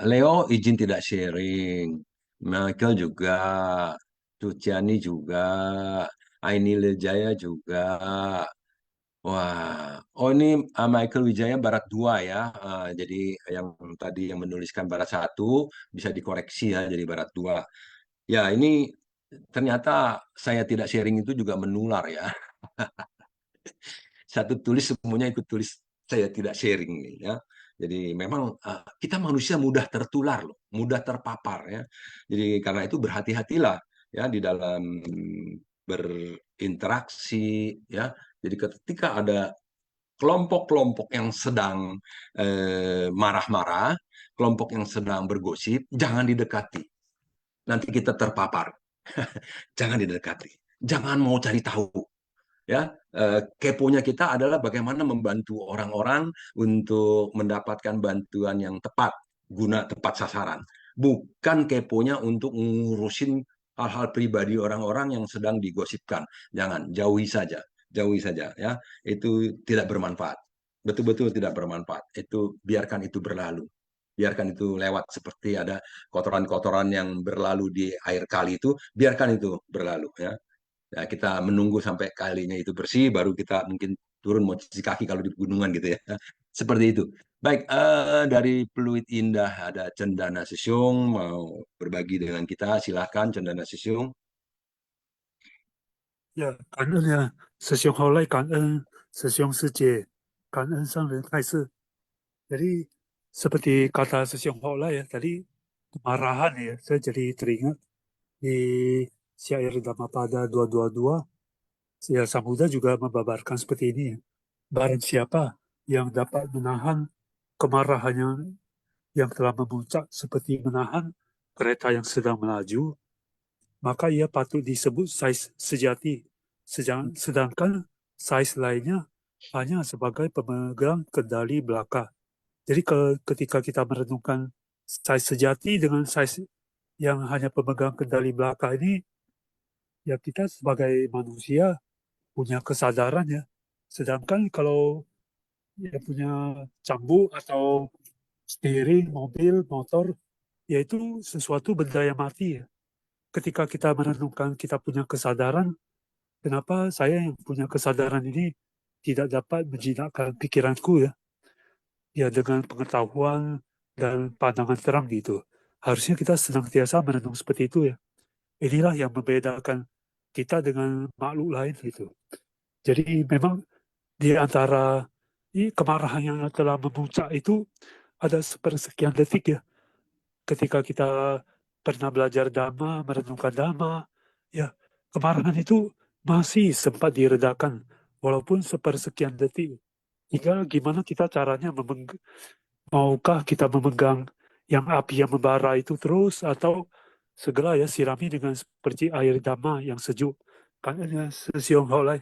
Leo izin tidak sharing, Michael juga, Suciani juga, Aini Lijaya juga. Wah, oh ini Michael Wijaya Barat 2 ya. Jadi yang tadi yang menuliskan Barat 1 bisa dikoreksi ya jadi Barat 2. Ya, ini ternyata saya tidak sharing itu juga menular ya. Satu tulis semuanya ikut tulis, saya tidak sharing nih ya. Jadi memang kita manusia mudah tertular loh, mudah terpapar ya. Jadi karena itu berhati-hatilah ya di dalam berinteraksi ya. Jadi ketika ada kelompok-kelompok yang sedang marah-marah, kelompok yang sedang bergosip, jangan didekati. Nanti kita terpapar. Jangan didekati. Jangan mau cari tahu. Ya, keponya kita adalah bagaimana membantu orang-orang untuk mendapatkan bantuan yang tepat, guna tepat sasaran. Bukan keponya untuk ngurusin hal-hal pribadi orang-orang yang sedang digosipkan. Jangan, jauhi saja ya. Itu tidak bermanfaat. Betul-betul tidak bermanfaat. Itu biarkan itu berlalu. Biarkan itu lewat seperti ada kotoran-kotoran yang berlalu di air kali itu, biarkan itu berlalu ya. Ya, kita menunggu sampai kalinya itu bersih, baru kita mungkin turun mau cuci kaki kalau di pegunungan gitu ya. Seperti itu. Baik, dari Pluit Indah ada Cendana Sesiung mau berbagi dengan kita. Silahkan Cendana Sesiung. 呀，感恩呀，师兄好来感恩师兄师姐，感恩上人开示。Jadi seperti kata Sesiong Hola ya tadi kemarahan ya, saya jadi teringat di syair Dhammapada 222, ya Sambuddha juga membabarkan seperti ini ya. Barang siapa yang dapat menahan kemarahannya yang telah memuncak seperti menahan kereta yang sedang melaju, maka ia patut disebut sais sejati. Sedangkan sais lainnya hanya sebagai pemegang kendali belaka. Jadi ketika kita merenungkan sais sejati dengan sais yang hanya pemegang kendali belaka ini, ya kita sebagai manusia punya kesadaran ya. Sedangkan kalau ya punya cambuk atau steering, mobil, motor, yaitu sesuatu benda yang mati ya. Ketika kita merenungkan kita punya kesadaran, kenapa saya yang punya kesadaran ini tidak dapat menjinakkan pikiranku ya? Ya dengan pengetahuan dan pandangan terang gitu. Harusnya kita senantiasa merenung seperti itu ya. Inilah yang membedakan kita dengan makhluk lain gitu. Jadi memang di antara kemarahan yang telah memuncak itu ada sepersekian detik ya. Ketika kita pernah belajar Dhamma, merenungkan Dhamma, ya kemarahan itu masih sempat diredakan walaupun sepersekian detik. Tinggal gimana kita caranya maukah kita memegang yang api yang membara itu terus atau segera ya sirami dengan seperti air Dhamma yang sejuk. Karena sesiong holai.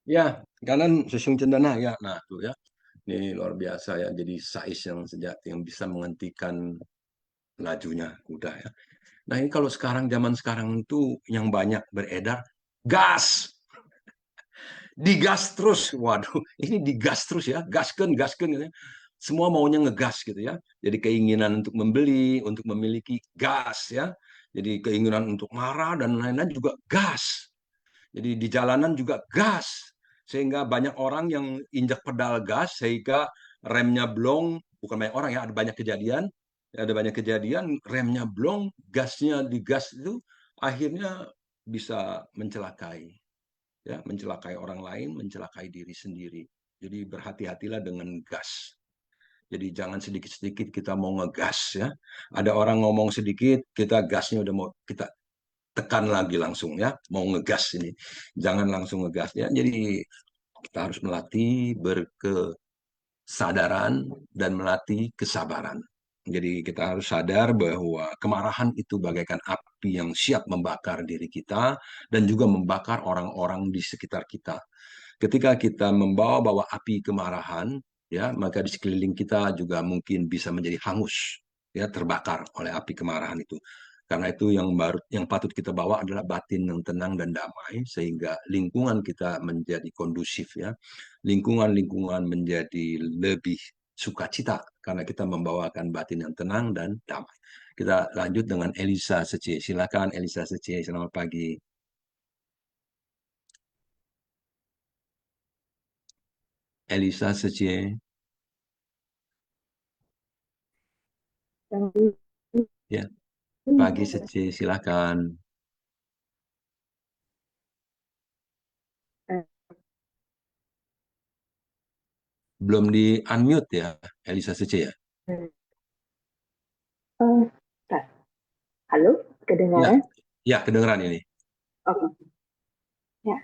Ya, kanan Sesiung Cendana ya. Nah, tuh ya. Ini luar biasa ya. Jadi sais yang sejati yang bisa menghentikan lajunya kuda ya. Nah, ini kalau sekarang zaman sekarang itu yang banyak beredar gas. Digas terus. Waduh, ini digas terus ya. Gasken gitu ya. Semua maunya ngegas gitu ya. Jadi keinginan untuk membeli, untuk memiliki gas ya. Jadi keinginan untuk marah dan lain-lain juga gas. Jadi di jalanan juga gas. Sehingga banyak orang yang injak pedal gas sehingga remnya blong, bukan banyak orang ya, ada banyak kejadian. Ada banyak kejadian remnya blong, gasnya digas itu akhirnya bisa mencelakai. Ya, mencelakai orang lain, mencelakai diri sendiri. Jadi berhati-hatilah dengan gas. Jadi jangan sedikit-sedikit kita mau ngegas ya. Ada orang ngomong sedikit, kita gasnya udah mau kita tekan lagi langsung ya, mau ngegas ini. Jangan langsung ngegas ya. Jadi kita harus melatih berkesadaran dan melatih kesabaran. Jadi kita harus sadar bahwa kemarahan itu bagaikan api yang siap membakar diri kita dan juga membakar orang-orang di sekitar kita. Ketika kita membawa api kemarahan, ya, maka di sekeliling kita juga mungkin bisa menjadi hangus, ya, terbakar oleh api kemarahan itu. Karena itu yang patut kita bawa adalah batin yang tenang dan damai sehingga lingkungan kita menjadi kondusif ya. Lingkungan menjadi lebih sukacita karena kita membawakan batin yang tenang dan damai. Kita lanjut dengan Elisa Sece. Silakan Elisa Sece, selamat pagi. Elisa Sece. Ya. Pagi Sece, silakan. Belum di unmute ya, Elisa Sece ya? Bentar. Halo, Ya, kedengaran? ya kedengeran ini. Oke, ya.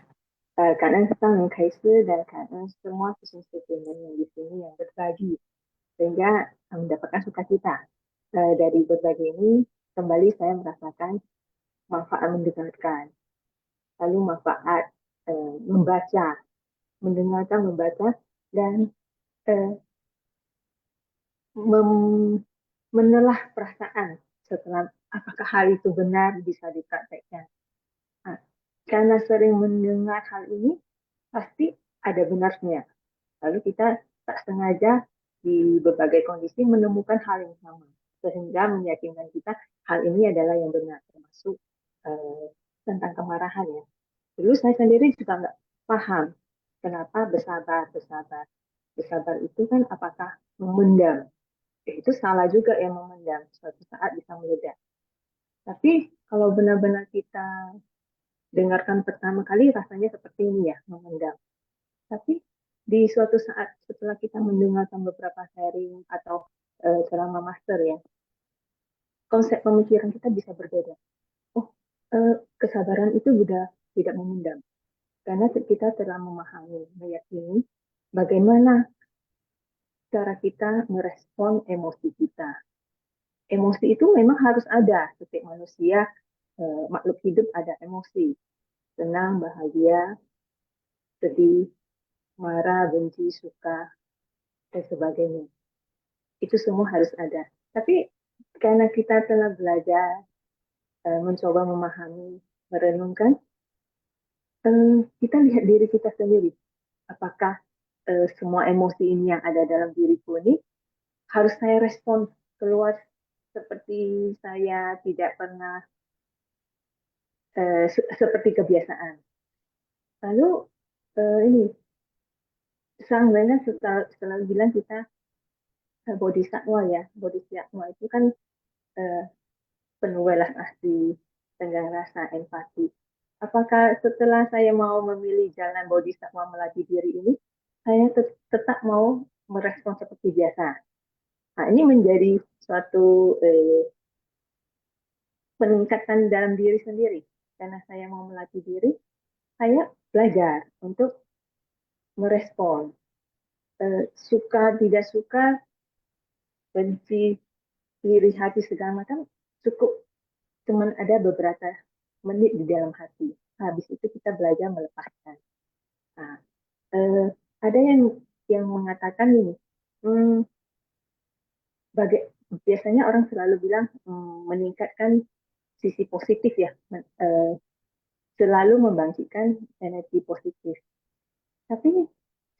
感恩上人开示dan 感恩semua sesungguhnya yang di sini yang berbagi sehingga mendapatkan sukacita. Dari berbagi ini kembali saya merasakan manfaat mendengarkan, lalu manfaat membaca, mendengarkan, membaca, dan eh, menelah perasaan setelah apakah hal itu benar bisa dipraktekkan. Nah, karena sering mendengar hal ini, pasti ada benarnya. Lalu kita tak sengaja di berbagai kondisi menemukan hal yang sama. Sehingga meyakinkan kita hal ini adalah yang benar, termasuk tentang kemarahan ya. Dulu saya sendiri juga nggak paham kenapa bersabar. Bersabar itu kan apakah memendam? Itu salah juga yang memendam. Suatu saat bisa meledak. Tapi kalau benar-benar kita dengarkan pertama kali rasanya seperti ini ya, memendam. Tapi di suatu saat setelah kita mendengarkan beberapa sharing atau ceramah master ya, konsep pemikiran kita bisa berbeda. Oh, kesabaran itu sudah tidak memendam. Karena kita telah memahami, meyakini bagaimana cara kita merespon emosi kita. Emosi itu memang harus ada. Setiap manusia, makhluk hidup ada emosi. Senang, bahagia, sedih, marah, benci, suka, dan sebagainya. Itu semua harus ada. Tapi karena kita telah belajar, mencoba memahami, merenungkan, kita lihat diri kita sendiri. Apakah semua emosi ini yang ada dalam diriku ini harus saya respon keluar seperti saya tidak pernah seperti kebiasaan. Lalu ini sang Brenda selalu bilang kita bodhisatwa ya. Bodhisatwa itu kan penuh welas asih, tenggang rasa, empati. Apakah setelah saya mau memilih jalan bodhisatwa melatih diri ini, saya tetap mau merespon seperti biasa? Nah, ini menjadi suatu peningkatan dalam diri sendiri. Karena saya mau melatih diri, saya belajar untuk merespon. Suka, tidak suka, benci, iri hati, segala macam, cukup cuman ada beberapa menit di dalam hati. Habis itu kita belajar melepaskan. Nah, ada yang mengatakan ini, biasanya orang selalu bilang meningkatkan sisi positif ya, selalu membangkitkan energi positif. Tapi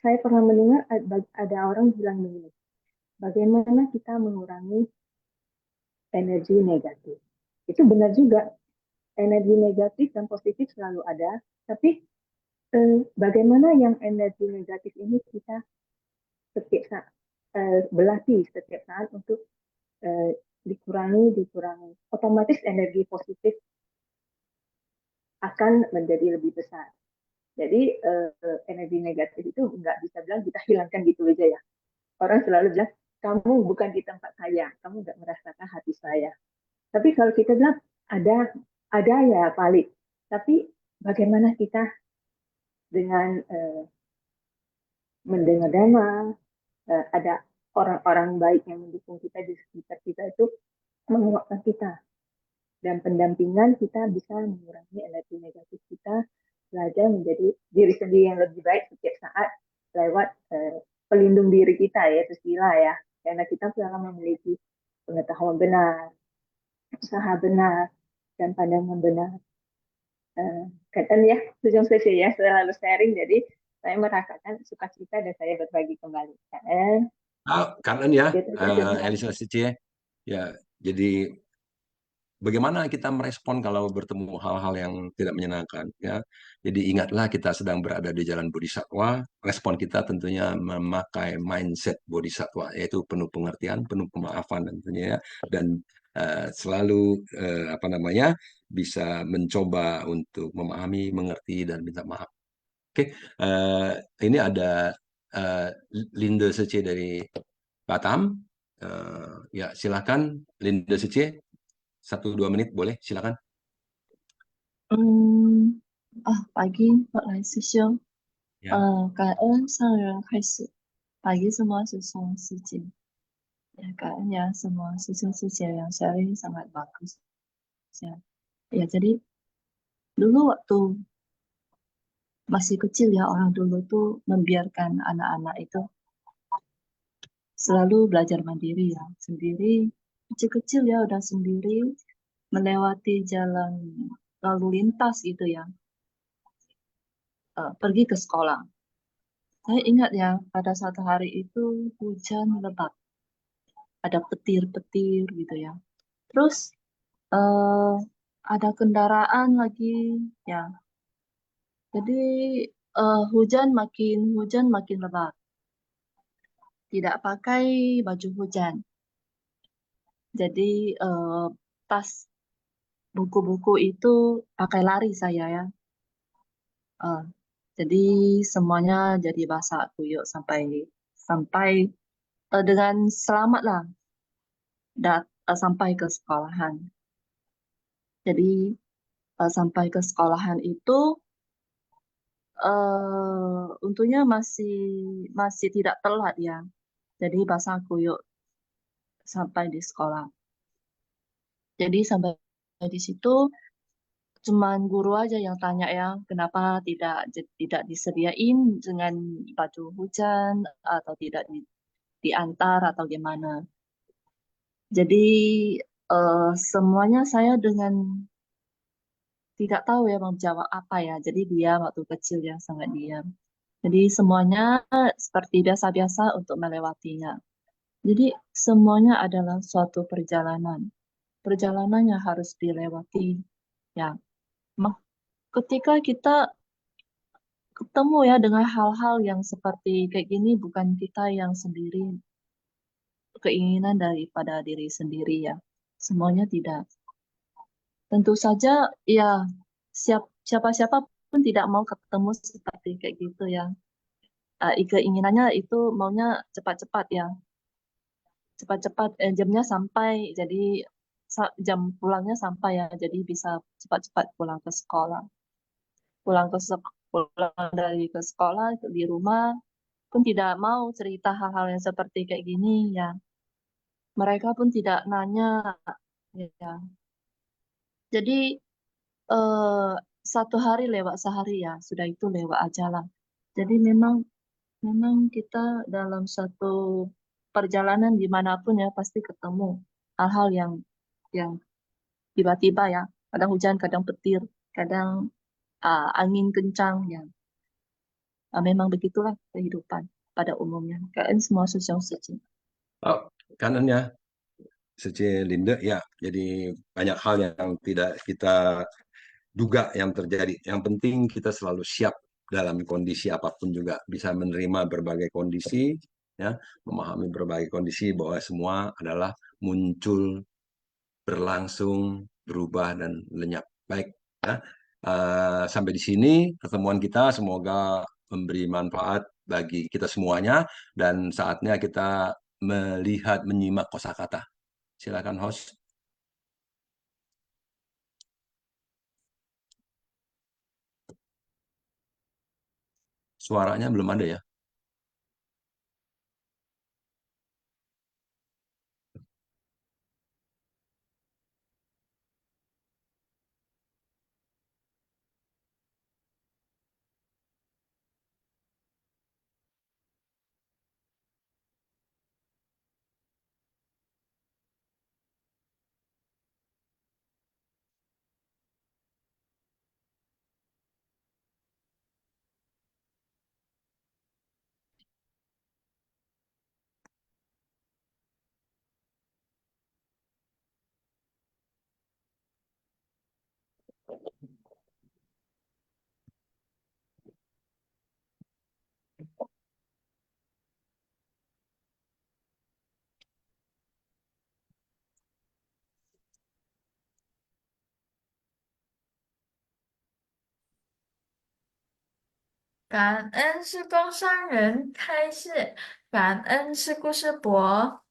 saya pernah mendengar ada orang bilang begini, bagaimana kita mengurangi energi negatif? Itu benar juga, energi negatif dan positif selalu ada, tapi bagaimana yang energi negatif ini kita setiap saat berlatih setiap saat untuk dikurangi, otomatis energi positif akan menjadi lebih besar. Jadi energi negatif itu nggak bisa bilang kita hilangkan gitu aja ya. Orang selalu bilang, kamu bukan di tempat saya, kamu nggak merasakan hati saya. Tapi kalau kita bilang, ada ya valid. Tapi bagaimana kita dengan mendengar dhamma, ada orang-orang baik yang mendukung kita di sekitar kita itu menguatkan kita. Dan pendampingan kita bisa mengurangi energi negatif kita, belajar menjadi diri sendiri yang lebih baik setiap saat lewat pelindung diri kita yaitu sila ya. Karena kita telah memiliki pengetahuan benar, usaha benar, dan pandangan benar. Kadang ya, Sujung Sese ya, selalu sharing, jadi saya merasakan sukacita dan saya berbagi kembali. Kangen ya, Elisa Sece. Ya, jadi bagaimana kita merespon kalau bertemu hal-hal yang tidak menyenangkan ya. Jadi ingatlah kita sedang berada di jalan bodhisatwa. Respon kita tentunya memakai mindset bodhisatwa, yaitu penuh pengertian, penuh pemaafan tentunya ya. Dan selalu bisa mencoba untuk memahami, mengerti dan minta maaf. Oke, ini ada Linde Sece dari Batam. Ya, silakan Linde Sece, 1-2 menit boleh, silakan. Pagi Pak Lai师兄，Ya.感恩上人开始，pagi semua sesung siji. Ya, 感恩ya semua sesung siji yang sharing sangat bagus. Ya, ya jadi dulu waktu masih kecil ya orang dulu tuh membiarkan anak-anak itu selalu belajar mandiri ya, sendiri. Kecil-kecil ya udah sendiri melewati jalan lalu lintas gitu ya, pergi ke sekolah. Saya ingat ya, pada satu hari itu hujan lebat, ada petir-petir gitu ya. Terus eh, ada kendaraan lagi ya. Jadi hujan makin lebat. Tidak pakai baju hujan. Jadi tas buku-buku itu pakai lari saya ya. Eh, jadi semuanya jadi basah kuyuk sampai sampai dengan selamat lah sampai ke sekolahan. Jadi sampai ke sekolahan itu untungnya masih masih tidak telat ya. Jadi basah kuyuk sampai di sekolah. Jadi sampai di situ cuman guru aja yang tanya ya, kenapa tidak disediain dengan baju hujan atau tidak diantar atau gimana. Jadi semuanya saya dengan tidak tahu ya mau jawab apa ya. Jadi diam waktu kecil ya sangat diam. Jadi semuanya seperti biasa-biasa untuk melewatinya. Jadi semuanya adalah suatu perjalanan. Perjalanan yang harus dilewati. Ya, ketika kita ketemu ya dengan hal-hal yang seperti kayak gini, bukan kita yang sendiri, keinginan daripada diri sendiri ya. Semuanya tidak. Tentu saja ya siapa-siapa pun tidak mau ketemu seperti kayak gitu ya. Keinginannya itu maunya cepat-cepat ya. Cepat-cepat jamnya sampai jadi jam pulangnya sampai ya. Jadi bisa cepat-cepat pulang ke sekolah. Pulang dari ke sekolah di rumah pun tidak mau cerita hal-hal yang seperti kayak gini ya. Mereka pun tidak nanya ya. Jadi eh, satu hari lewat sehari ya, sudah itu lewat aja lah. Jadi memang memang kita dalam satu perjalanan dimanapun ya pasti ketemu hal-hal yang tiba-tiba ya. Kadang hujan, kadang petir, kadang angin kencang ya. Memang begitulah kehidupan pada umumnya. Kan semua susah saja. Oh, kanan ya, Sece Linde ya. Jadi banyak hal yang tidak kita duga yang terjadi. Yang penting kita selalu siap dalam kondisi apapun juga, bisa menerima berbagai kondisi, ya, memahami berbagai kondisi bahwa semua adalah muncul, berlangsung, berubah dan lenyap. Baik, ya. Sampai di sini pertemuan kita, semoga memberi manfaat bagi kita semuanya dan saatnya kita melihat menyimak kosakata. Silakan host. Suaranya belum ada ya. 感恩是工商人开示，感恩是故事博。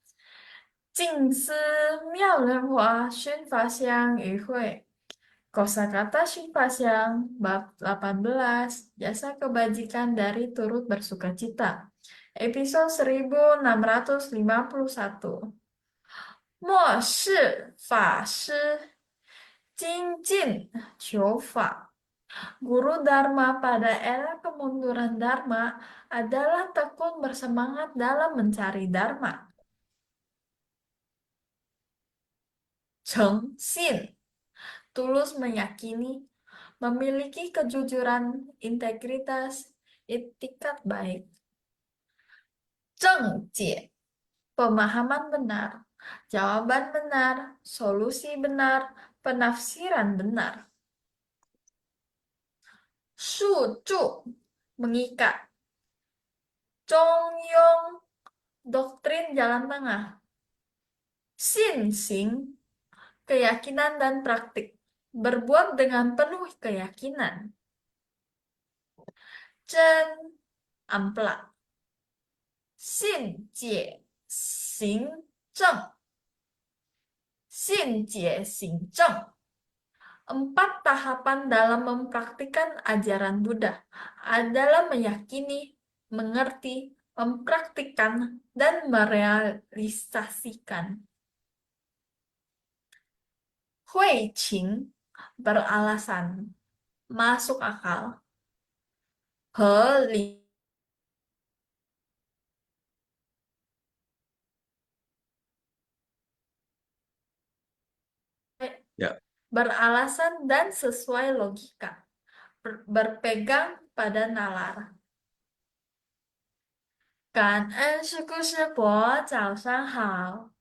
静思妙人华熏法香与会。Kosakata Syifasang bab 18 Jasa kebajikan dari turut bersukacita. Episode 1651. 末世法师精进求法. Guru Dharma pada era kemunduran Dharma adalah tekun bersemangat dalam mencari Dharma. Cheng Xin, tulus meyakini, memiliki kejujuran, integritas, itikat baik. Zheng Jie, pemahaman benar, jawaban benar, solusi benar, penafsiran benar. Shu Zhu, mengikat. Zhong Yong, doktrin jalan tengah. Xin Xing, keyakinan dan praktik. Berbuat dengan penuh keyakinan. Zhen, ampla. Xin Jie Xing Zheng. Xin Jie Xing Zheng. 4 tahapan dalam mempraktikkan ajaran Buddha adalah meyakini, mengerti, mempraktikkan, dan merealisasikan. Hui Qing, beralasan, masuk akal. He Li, Ya, beralasan dan sesuai logika. Berpegang pada nalar. 感恩是故事博，早上好。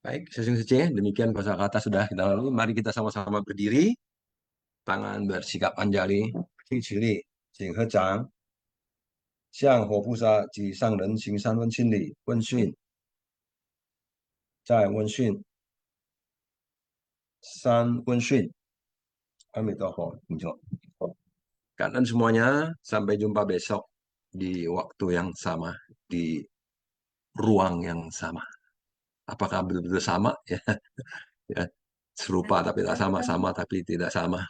baik, sesungguhnya demikian kosakata sudah kita lalui. Mari kita sama-sama berdiri, tangan bersikap anjali, cili, Jing He Zhang, 向活菩萨及上人行三问清理问讯，在问讯三问讯，阿弥陀佛，感恩 semuanya, sampai jumpa besok di waktu yang sama, di ruang yang sama. Apakah betul-betul sama? Ya, ya, serupa tapi tak sama, sama tapi tidak sama.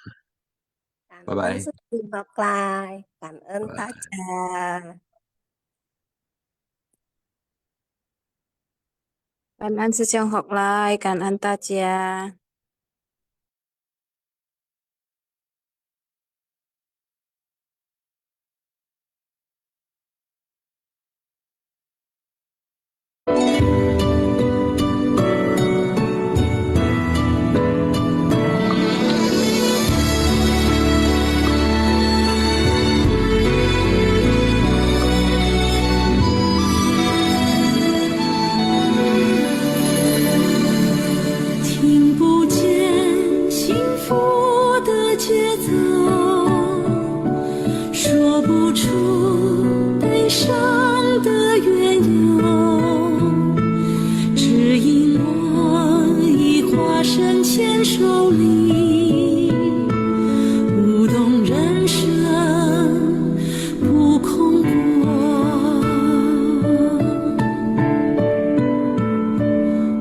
感 Bye 恩 bye. 是幸福来，感恩大 Bye. 家。感恩师兄学来，感恩大家。听不见幸福的节奏，说不出悲伤的缘由，只因我已化身牵手里，舞动人生不空过。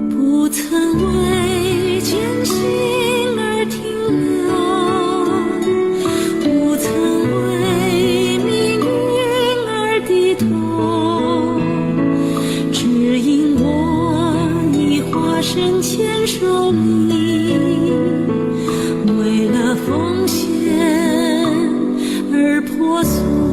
不曾为艰辛而停留，不曾为命运而低头，只因我已化身牵手里，为了奉献而破碎。